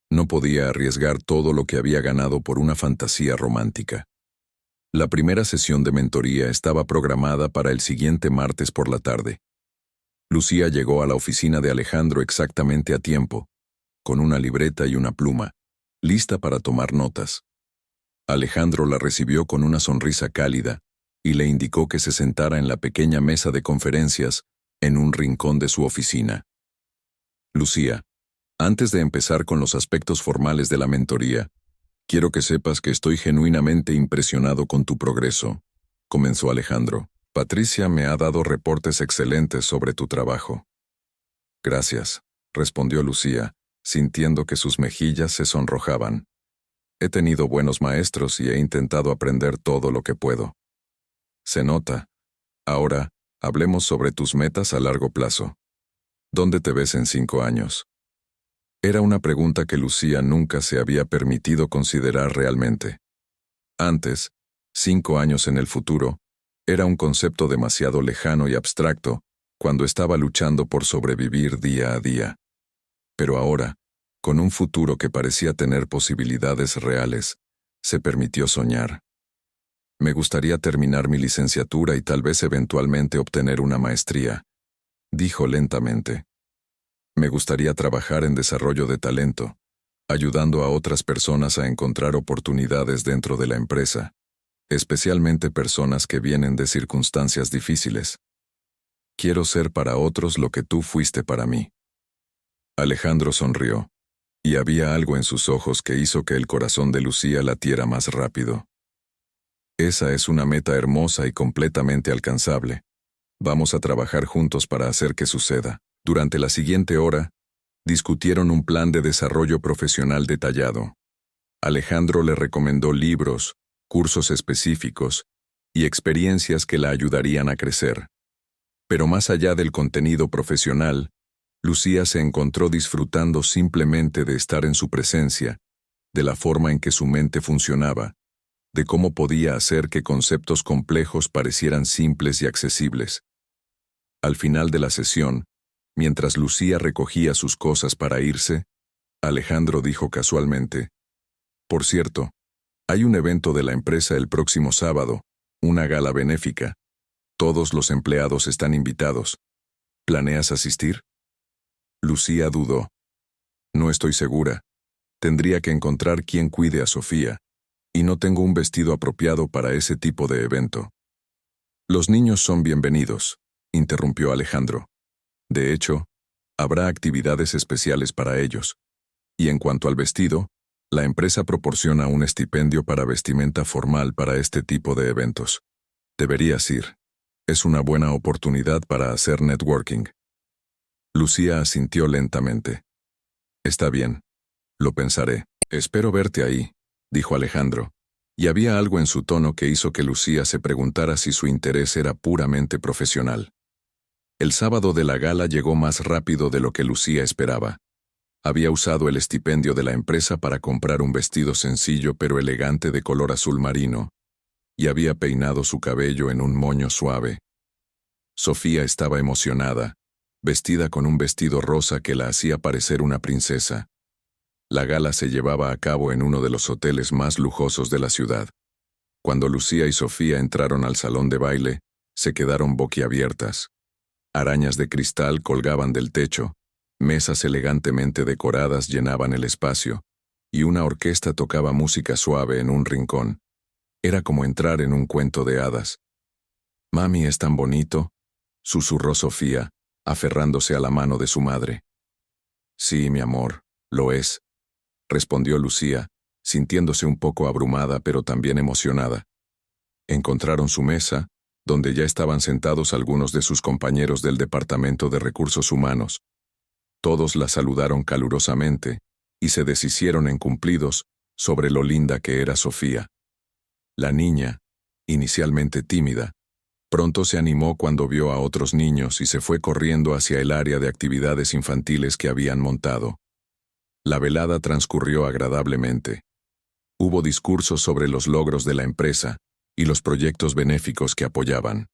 No podía arriesgar todo lo que había ganado por una fantasía romántica. La primera sesión de mentoría estaba programada para el siguiente martes por la tarde. Lucía llegó a la oficina de Alejandro exactamente a tiempo, con una libreta y una pluma, lista para tomar notas. Alejandro la recibió con una sonrisa cálida y le indicó que se sentara en la pequeña mesa de conferencias en un rincón de su oficina. Lucía, antes de empezar con los aspectos formales de la mentoría, quiero que sepas que estoy genuinamente impresionado con tu progreso, comenzó Alejandro. Patricia me ha dado reportes excelentes sobre tu trabajo. Gracias, respondió Lucía, sintiendo que sus mejillas se sonrojaban. He tenido buenos maestros y he intentado aprender todo lo que puedo. Se nota. Ahora, hablemos sobre tus metas a largo plazo. ¿Dónde te ves en 5 años? Era una pregunta que Lucía nunca se había permitido considerar realmente. Antes, 5 años en el futuro, era un concepto demasiado lejano y abstracto cuando estaba luchando por sobrevivir día a día. Pero ahora, con un futuro que parecía tener posibilidades reales, se permitió soñar. Me gustaría terminar mi licenciatura y tal vez eventualmente obtener una maestría, dijo lentamente. Me gustaría trabajar en desarrollo de talento, ayudando a otras personas a encontrar oportunidades dentro de la empresa, especialmente personas que vienen de circunstancias difíciles. Quiero ser para otros lo que tú fuiste para mí. Alejandro sonrió, y había algo en sus ojos que hizo que el corazón de Lucía latiera más rápido. Esa es una meta hermosa y completamente alcanzable. Vamos a trabajar juntos para hacer que suceda. Durante la siguiente hora, discutieron un plan de desarrollo profesional detallado. Alejandro le recomendó libros, cursos específicos y experiencias que la ayudarían a crecer. Pero más allá del contenido profesional, Lucía se encontró disfrutando simplemente de estar en su presencia, de la forma en que su mente funcionaba, de cómo podía hacer que conceptos complejos parecieran simples y accesibles. Al final de la sesión, mientras Lucía recogía sus cosas para irse, Alejandro dijo casualmente: «Por cierto, hay un evento de la empresa el próximo sábado, una gala benéfica. Todos los empleados están invitados. ¿Planeas asistir?» Lucía dudó. «No estoy segura. Tendría que encontrar quien cuide a Sofía, y no tengo un vestido apropiado para ese tipo de evento». «Los niños son bienvenidos», interrumpió Alejandro. «De hecho, habrá actividades especiales para ellos. Y en cuanto al vestido, la empresa proporciona un estipendio para vestimenta formal para este tipo de eventos. Deberías ir. Es una buena oportunidad para hacer networking». Lucía asintió lentamente. «Está bien. Lo pensaré. Espero verte ahí», dijo Alejandro, y había algo en su tono que hizo que Lucía se preguntara si su interés era puramente profesional. El sábado de la gala llegó más rápido de lo que Lucía esperaba. Había usado el estipendio de la empresa para comprar un vestido sencillo pero elegante de color azul marino, y había peinado su cabello en un moño suave. Sofía estaba emocionada, vestida con un vestido rosa que la hacía parecer una princesa. La gala se llevaba a cabo en uno de los hoteles más lujosos de la ciudad. Cuando Lucía y Sofía entraron al salón de baile, se quedaron boquiabiertas. Arañas de cristal colgaban del techo, mesas elegantemente decoradas llenaban el espacio, y una orquesta tocaba música suave en un rincón. Era como entrar en un cuento de hadas. «Mami, es tan bonito», susurró Sofía, aferrándose a la mano de su madre. «Sí, mi amor, lo es», respondió Lucía, sintiéndose un poco abrumada pero también emocionada. Encontraron su mesa, donde ya estaban sentados algunos de sus compañeros del Departamento de Recursos Humanos. Todos la saludaron calurosamente y se deshicieron en cumplidos sobre lo linda que era Sofía. La niña, inicialmente tímida, pronto se animó cuando vio a otros niños y se fue corriendo hacia el área de actividades infantiles que habían montado. La velada transcurrió agradablemente. Hubo discursos sobre los logros de la empresa y los proyectos benéficos que apoyaban.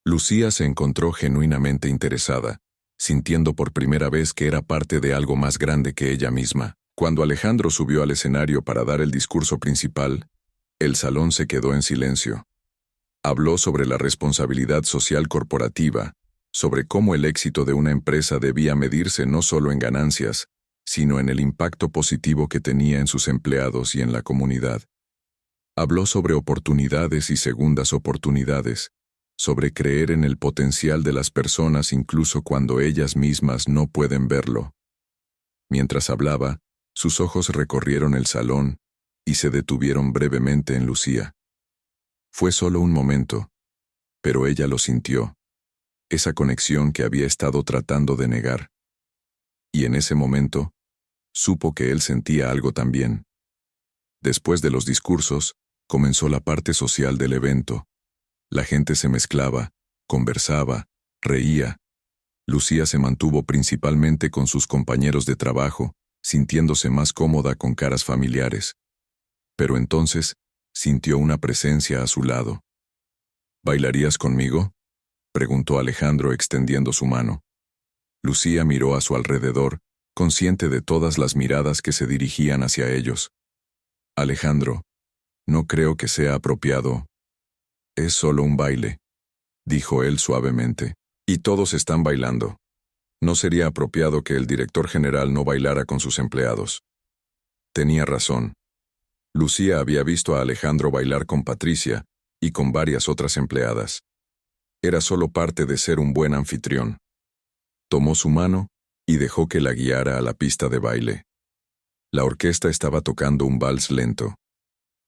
Lucía se encontró genuinamente interesada, sintiendo por primera vez que era parte de algo más grande que ella misma. Cuando Alejandro subió al escenario para dar el discurso principal, el salón se quedó en silencio. Habló sobre la responsabilidad social corporativa, sobre cómo el éxito de una empresa debía medirse no solo en ganancias, sino en el impacto positivo que tenía en sus empleados y en la comunidad. Habló sobre oportunidades y segundas oportunidades, sobre creer en el potencial de las personas incluso cuando ellas mismas no pueden verlo. Mientras hablaba, sus ojos recorrieron el salón y se detuvieron brevemente en Lucía. Fue solo un momento, pero ella lo sintió, esa conexión que había estado tratando de negar. Y en ese momento, supo que él sentía algo también. Después de los discursos, comenzó la parte social del evento. La gente se mezclaba, conversaba, reía. Lucía se mantuvo principalmente con sus compañeros de trabajo, sintiéndose más cómoda con caras familiares. Pero entonces, sintió una presencia a su lado. «¿Bailarías conmigo?», preguntó Alejandro extendiendo su mano. Lucía miró a su alrededor, consciente de todas las miradas que se dirigían hacia ellos. «Alejandro, no creo que sea apropiado. Es solo un baile», dijo él suavemente. «Y todos están bailando. No sería apropiado que el director general no bailara con sus empleados. Tenía razón. Lucía había visto a Alejandro bailar con Patricia y con varias otras empleadas. Era solo parte de ser un buen anfitrión. Tomó su mano y dejó que la guiara a la pista de baile. La orquesta estaba tocando un vals lento.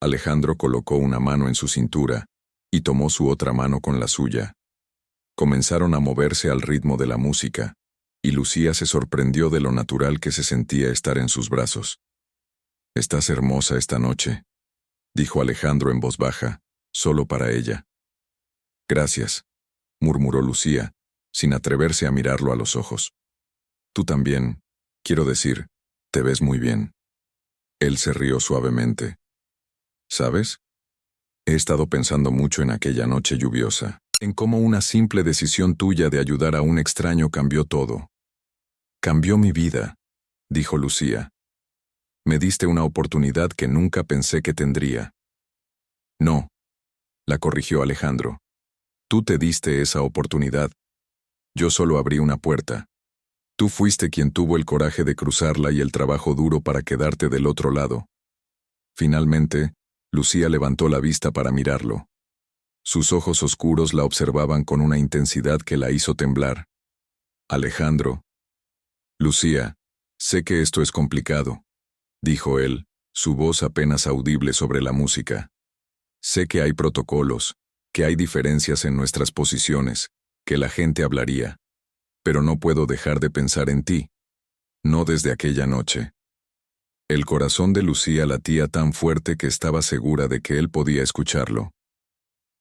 Alejandro colocó una mano en su cintura y tomó su otra mano con la suya. Comenzaron a moverse al ritmo de la música, y Lucía se sorprendió de lo natural que se sentía estar en sus brazos. «Estás hermosa esta noche», dijo Alejandro en voz baja, solo para ella. «Gracias», murmuró Lucía, sin atreverse a mirarlo a los ojos. «Tú también, quiero decir, te ves muy bien». Él se rió suavemente. «¿Sabes? He estado pensando mucho en aquella noche lluviosa, en cómo una simple decisión tuya de ayudar a un extraño cambió todo. Cambió mi vida», dijo Lucía. «Me diste una oportunidad que nunca pensé que tendría». «No», la corrigió Alejandro. «Tú te diste esa oportunidad. Yo solo abrí una puerta. Tú fuiste quien tuvo el coraje de cruzarla y el trabajo duro para quedarte del otro lado». Finalmente, Lucía levantó la vista para mirarlo. Sus ojos oscuros la observaban con una intensidad que la hizo temblar. «Alejandro». «Lucía, sé que esto es complicado», dijo él, su voz apenas audible sobre la música. «Sé que hay protocolos, que hay diferencias en nuestras posiciones, que la gente hablaría. Pero no puedo dejar de pensar en ti. No desde aquella noche». El corazón de Lucía latía tan fuerte que estaba segura de que él podía escucharlo.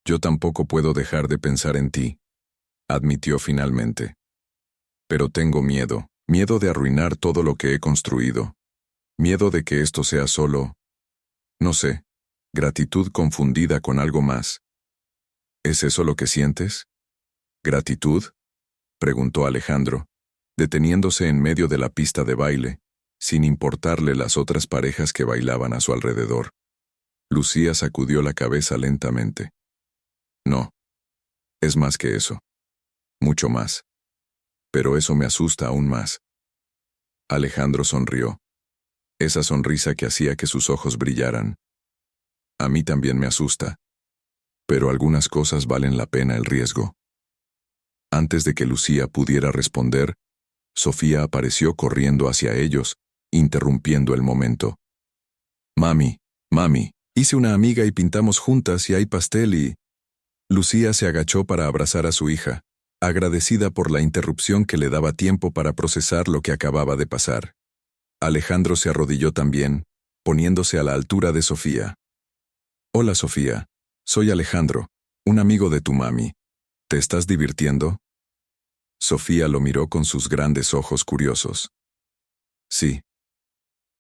«Yo tampoco puedo dejar de pensar en ti», admitió finalmente. «Pero tengo miedo, miedo de arruinar todo lo que he construido. Miedo de que esto sea solo, no sé, gratitud confundida con algo más». «¿Es eso lo que sientes? ¿Gratitud?», preguntó Alejandro, deteniéndose en medio de la pista de baile, sin importarle las otras parejas que bailaban a su alrededor. Lucía sacudió la cabeza lentamente. «No. Es más que eso. Mucho más. Pero eso me asusta aún más». Alejandro sonrió. Esa sonrisa que hacía que sus ojos brillaran. «A mí también me asusta. Pero algunas cosas valen la pena el riesgo». Antes de que Lucía pudiera responder, Sofía apareció corriendo hacia ellos, interrumpiendo el momento. «Mami, mami, hice una amiga y pintamos juntas y hay pastel y...». Lucía se agachó para abrazar a su hija, agradecida por la interrupción que le daba tiempo para procesar lo que acababa de pasar. Alejandro se arrodilló también, poniéndose a la altura de Sofía. «Hola Sofía, soy Alejandro, un amigo de tu mami. ¿Te estás divirtiendo?». Sofía lo miró con sus grandes ojos curiosos. «Sí».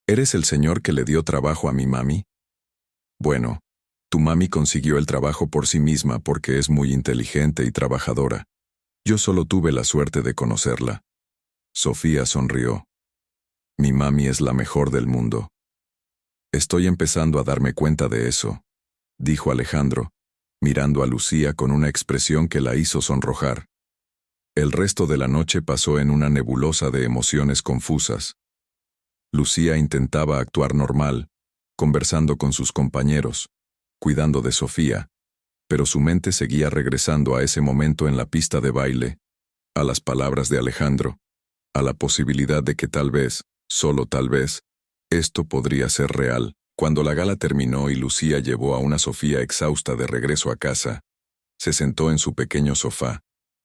«¿Eres el señor que le dio trabajo a mi mami?». «Bueno, tu mami consiguió el trabajo por sí misma porque es muy inteligente y trabajadora. Yo solo tuve la suerte de conocerla». Sofía sonrió. «Mi mami es la mejor del mundo». «Estoy empezando a darme cuenta de eso», dijo Alejandro, mirando a Lucía con una expresión que la hizo sonrojar. El resto de la noche pasó en una nebulosa de emociones confusas. Lucía intentaba actuar normal, conversando con sus compañeros, cuidando de Sofía, pero su mente seguía regresando a ese momento en la pista de baile, a las palabras de Alejandro, a la posibilidad de que tal vez, solo tal vez, esto podría ser real. Cuando la gala terminó y Lucía llevó a una Sofía exhausta de regreso a casa, se sentó en su pequeño sofá,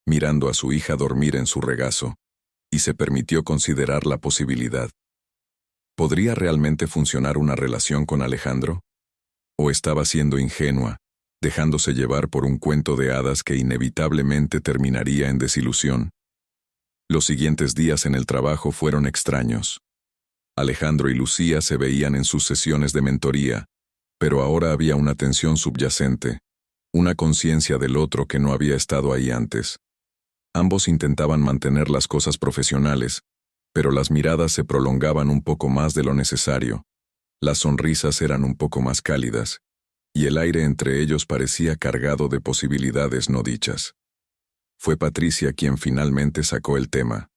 mirando a su hija dormir en su regazo, y se permitió considerar la posibilidad. ¿Podría realmente funcionar una relación con Alejandro? ¿O estaba siendo ingenua, dejándose llevar por un cuento de hadas que inevitablemente terminaría en desilusión? Los siguientes días en el trabajo fueron extraños. Alejandro y Lucía se veían en sus sesiones de mentoría, pero ahora había una tensión subyacente, una conciencia del otro que no había estado ahí antes. Ambos intentaban mantener las cosas profesionales, pero las miradas se prolongaban un poco más de lo necesario, las sonrisas eran un poco más cálidas, y el aire entre ellos parecía cargado de posibilidades no dichas. Fue Patricia quien finalmente sacó el tema.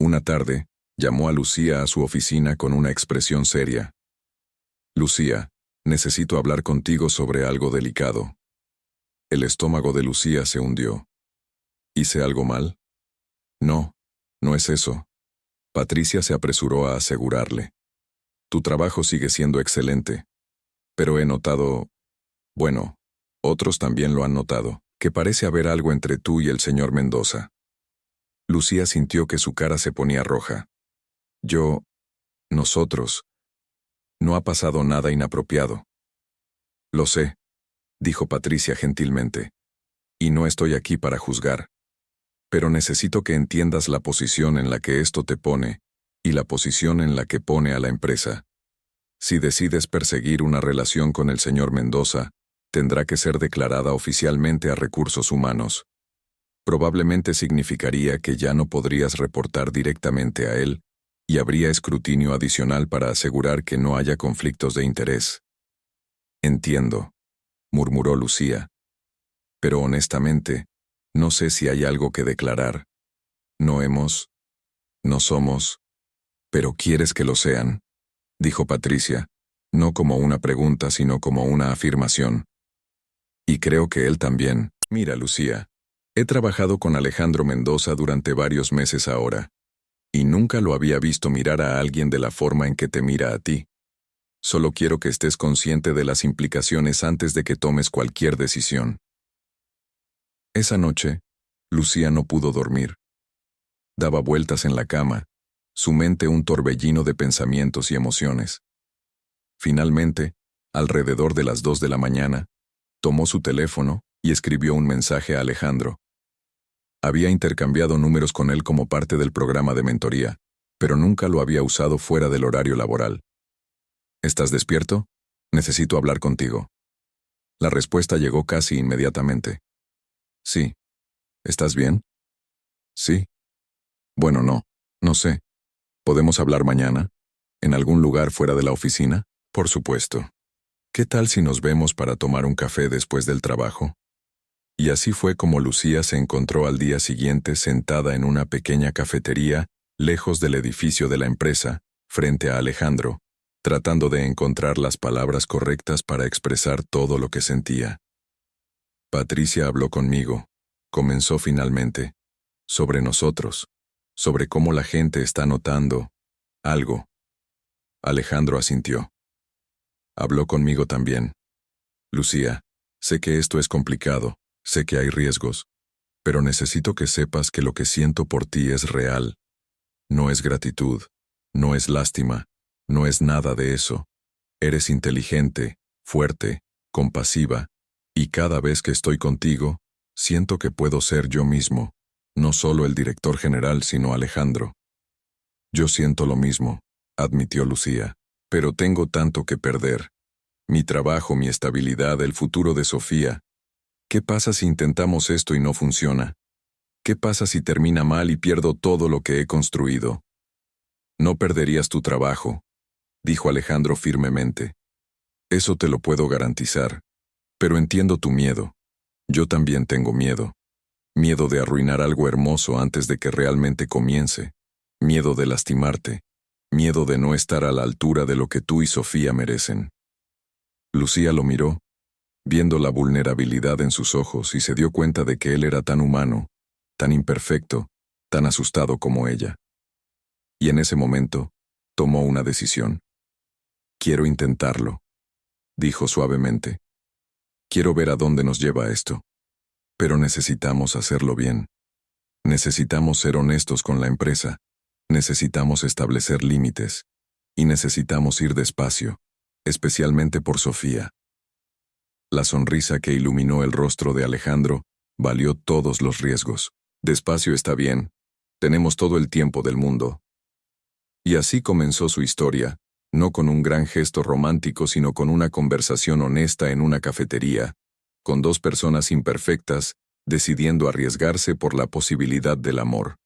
Una tarde, llamó a Lucía a su oficina con una expresión seria. Lucía, necesito hablar contigo sobre algo delicado. El estómago de Lucía se hundió. ¿Hice algo mal? No, no es eso. Patricia se apresuró a asegurarle. Tu trabajo sigue siendo excelente. Pero he notado, bueno, otros también lo han notado, que parece haber algo entre tú y el señor Mendoza. Lucía sintió que su cara se ponía roja. Nosotros, no ha pasado nada inapropiado. Lo sé, dijo Patricia gentilmente, y no estoy aquí para juzgar. Pero necesito que entiendas la posición en la que esto te pone, y la posición en la que pone a la empresa. Si decides perseguir una relación con el señor Mendoza, tendrá que ser declarada oficialmente a Recursos Humanos. Probablemente significaría que ya no podrías reportar directamente a él, y habría escrutinio adicional para asegurar que no haya conflictos de interés. Entiendo, murmuró Lucía. Pero honestamente, no sé si hay algo que declarar. No somos, pero quieres que lo sean, dijo Patricia, no como una pregunta sino como una afirmación. Y creo que él también. Mira, Lucía, he trabajado con Alejandro Mendoza durante varios meses ahora, y nunca lo había visto mirar a alguien de la forma en que te mira a ti. Solo quiero que estés consciente de las implicaciones antes de que tomes cualquier decisión. Esa noche, Lucía no pudo dormir. Daba vueltas en la cama, su mente un torbellino de pensamientos y emociones. Finalmente, alrededor de las 2 de la mañana, tomó su teléfono y escribió un mensaje a Alejandro. Había intercambiado números con él como parte del programa de mentoría, pero nunca lo había usado fuera del horario laboral. ¿Estás despierto? Necesito hablar contigo. La respuesta llegó casi inmediatamente. Sí. ¿Estás bien? Sí. Bueno, no sé. ¿Podemos hablar mañana? ¿En algún lugar fuera de la oficina? Por supuesto. ¿Qué tal si nos vemos para tomar un café después del trabajo? Y así fue como Lucía se encontró al día siguiente sentada en una pequeña cafetería, lejos del edificio de la empresa, frente a Alejandro, tratando de encontrar las palabras correctas para expresar todo lo que sentía. Patricia habló conmigo, comenzó finalmente, sobre nosotros, sobre cómo la gente está notando algo. Alejandro asintió. Habló conmigo también. Lucía, sé que esto es complicado, sé que hay riesgos, pero necesito que sepas que lo que siento por ti es real. No es gratitud, no es lástima, no es nada de eso. Eres inteligente, fuerte, compasiva, y cada vez que estoy contigo, siento que puedo ser yo mismo, no solo el director general sino Alejandro. Yo siento lo mismo, admitió Lucía, pero tengo tanto que perder. Mi trabajo, mi estabilidad, el futuro de Sofía. ¿Qué pasa si intentamos esto y no funciona? ¿Qué pasa si termina mal y pierdo todo lo que he construido? No perderías tu trabajo, dijo Alejandro firmemente. Eso te lo puedo garantizar. Pero entiendo tu miedo. Yo también tengo miedo. Miedo de arruinar algo hermoso antes de que realmente comience. Miedo de lastimarte. Miedo de no estar a la altura de lo que tú y Sofía merecen. Lucía lo miró, viendo la vulnerabilidad en sus ojos, y se dio cuenta de que él era tan humano, tan imperfecto, tan asustado como ella. Y en ese momento, tomó una decisión. Quiero intentarlo, dijo suavemente. Quiero ver a dónde nos lleva esto. Pero necesitamos hacerlo bien. Necesitamos ser honestos con la empresa. Necesitamos establecer límites. Y necesitamos ir despacio, especialmente por Sofía. La sonrisa que iluminó el rostro de Alejandro valió todos los riesgos. Despacio está bien. Tenemos todo el tiempo del mundo. Y así comenzó su historia, no con un gran gesto romántico, sino con una conversación honesta en una cafetería, con dos personas imperfectas, decidiendo arriesgarse por la posibilidad del amor.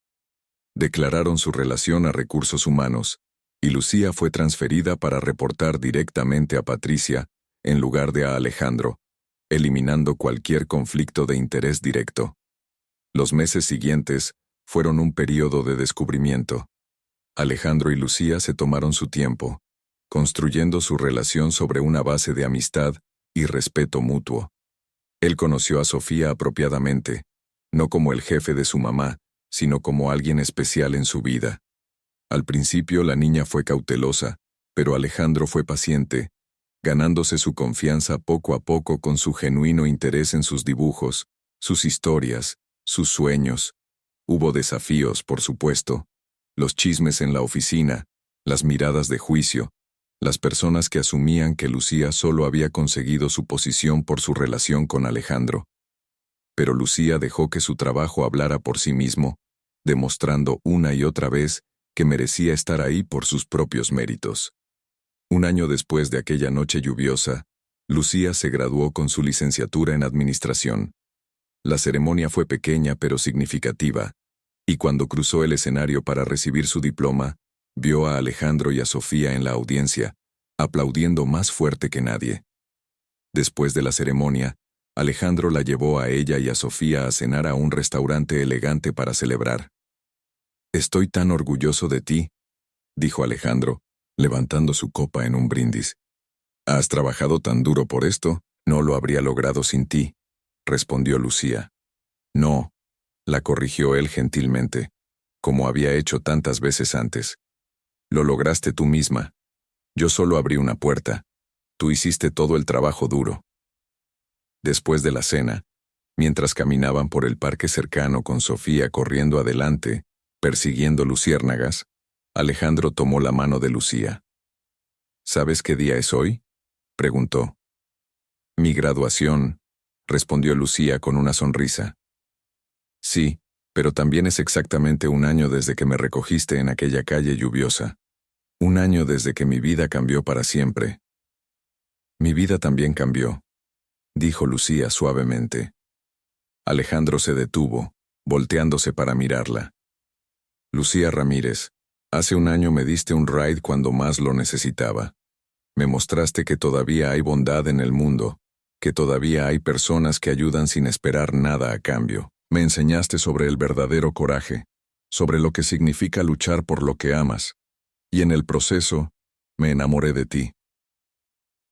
Declararon su relación a Recursos Humanos, y Lucía fue transferida para reportar directamente a Patricia, en lugar de a Alejandro, eliminando cualquier conflicto de interés directo. Los meses siguientes fueron un período de descubrimiento. Alejandro y Lucía se tomaron su tiempo, construyendo su relación sobre una base de amistad y respeto mutuo. Él conoció a Sofía apropiadamente, no como el jefe de su mamá, sino como alguien especial en su vida. Al principio la niña fue cautelosa, pero Alejandro fue paciente, ganándose su confianza poco a poco con su genuino interés en sus dibujos, sus historias, sus sueños. Hubo desafíos, por supuesto, los chismes en la oficina, las miradas de juicio, las personas que asumían que Lucía solo había conseguido su posición por su relación con Alejandro. Pero Lucía dejó que su trabajo hablara por sí mismo, demostrando una y otra vez que merecía estar ahí por sus propios méritos. Un año después de aquella noche lluviosa, Lucía se graduó con su licenciatura en administración. La ceremonia fue pequeña pero significativa, y cuando cruzó el escenario para recibir su diploma, vio a Alejandro y a Sofía en la audiencia, aplaudiendo más fuerte que nadie. Después de la ceremonia, Alejandro la llevó a ella y a Sofía a cenar a un restaurante elegante para celebrar. «Estoy tan orgulloso de ti», dijo Alejandro, levantando su copa en un brindis. «Has trabajado tan duro por esto, no lo habría logrado sin ti», respondió Lucía. «No», la corrigió él gentilmente, como había hecho tantas veces antes. «Lo lograste tú misma. Yo solo abrí una puerta. Tú hiciste todo el trabajo duro». Después de la cena, mientras caminaban por el parque cercano con Sofía corriendo adelante, persiguiendo luciérnagas, Alejandro tomó la mano de Lucía. «¿Sabes qué día es hoy?», preguntó. «Mi graduación», respondió Lucía con una sonrisa. «Sí, pero también es exactamente un año desde que me recogiste en aquella calle lluviosa. Un año desde que mi vida cambió para siempre». «Mi vida también cambió», dijo Lucía suavemente. Alejandro se detuvo, volteándose para mirarla. «Lucía Ramírez, hace un año me diste un ride cuando más lo necesitaba. Me mostraste que todavía hay bondad en el mundo, que todavía hay personas que ayudan sin esperar nada a cambio. Me enseñaste sobre el verdadero coraje, sobre lo que significa luchar por lo que amas, y en el proceso, me enamoré de ti».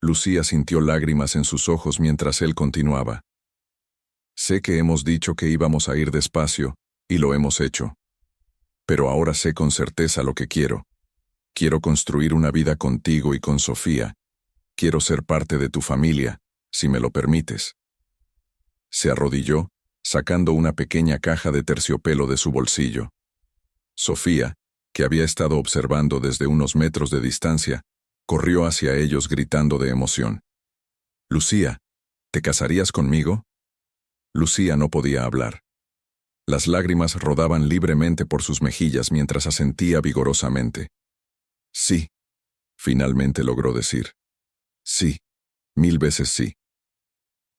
Lucía sintió lágrimas en sus ojos mientras él continuaba. «Sé que hemos dicho que íbamos a ir despacio, y lo hemos hecho. Pero ahora sé con certeza lo que quiero. Quiero construir una vida contigo y con Sofía. Quiero ser parte de tu familia, si me lo permites». Se arrodilló, sacando una pequeña caja de terciopelo de su bolsillo. Sofía, que había estado observando desde unos metros de distancia, corrió hacia ellos gritando de emoción. «Lucía, ¿te casarías conmigo?». Lucía no podía hablar. Las lágrimas rodaban libremente por sus mejillas mientras asentía vigorosamente. «Sí», finalmente logró decir. «Sí, 1000 veces sí».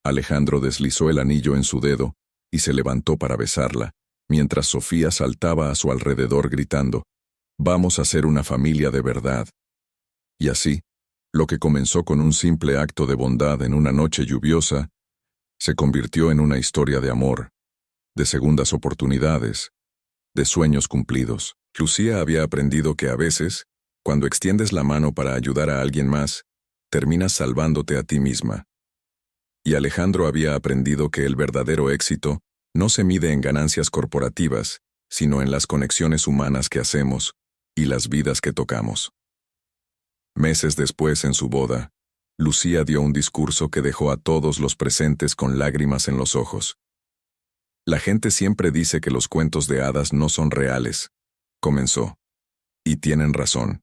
Alejandro deslizó el anillo en su dedo y se levantó para besarla, mientras Sofía saltaba a su alrededor gritando, «Vamos a ser una familia de verdad». Y así, lo que comenzó con un simple acto de bondad en una noche lluviosa, se convirtió en una historia de amor, de segundas oportunidades, de sueños cumplidos. Lucía había aprendido que a veces, cuando extiendes la mano para ayudar a alguien más, terminas salvándote a ti misma. Y Alejandro había aprendido que el verdadero éxito no se mide en ganancias corporativas, sino en las conexiones humanas que hacemos y las vidas que tocamos. Meses después, en su boda, Lucía dio un discurso que dejó a todos los presentes con lágrimas en los ojos. «La gente siempre dice que los cuentos de hadas no son reales», comenzó. «Y tienen razón.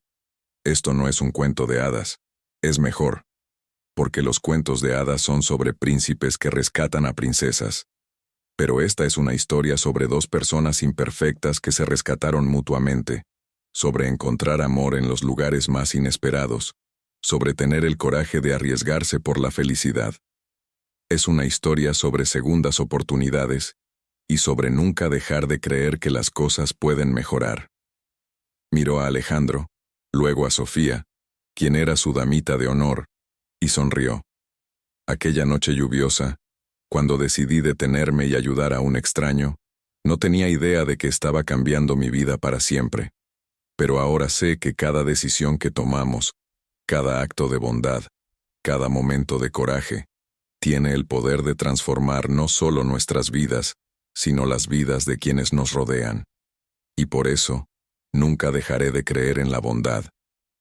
Esto no es un cuento de hadas, es mejor. Porque los cuentos de hadas son sobre príncipes que rescatan a princesas. Pero esta es una historia sobre dos personas imperfectas que se rescataron mutuamente, sobre encontrar amor en los lugares más inesperados, sobre tener el coraje de arriesgarse por la felicidad. Es una historia sobre segundas oportunidades y sobre nunca dejar de creer que las cosas pueden mejorar». Miró a Alejandro, luego a Sofía, quien era su damita de honor, y sonrió. Aquella noche lluviosa, cuando decidí detenerme y ayudar a un extraño, No tenía idea de que estaba cambiando mi vida para siempre, pero ahora sé que cada decisión que tomamos, cada acto de bondad, cada momento de coraje, tiene el poder de transformar no solo nuestras vidas, sino las vidas de quienes nos rodean. Y por eso, nunca dejaré de creer en la bondad,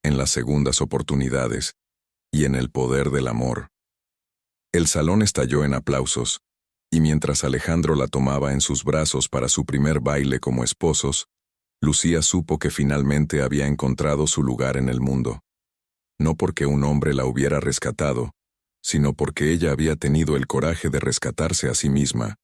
en las segundas oportunidades y en el poder del amor. El salón estalló en aplausos, y mientras Alejandro la tomaba en sus brazos para su primer baile como esposos, Lucía supo que finalmente había encontrado su lugar en el mundo. No porque un hombre la hubiera rescatado, sino porque ella había tenido el coraje de rescatarse a sí misma,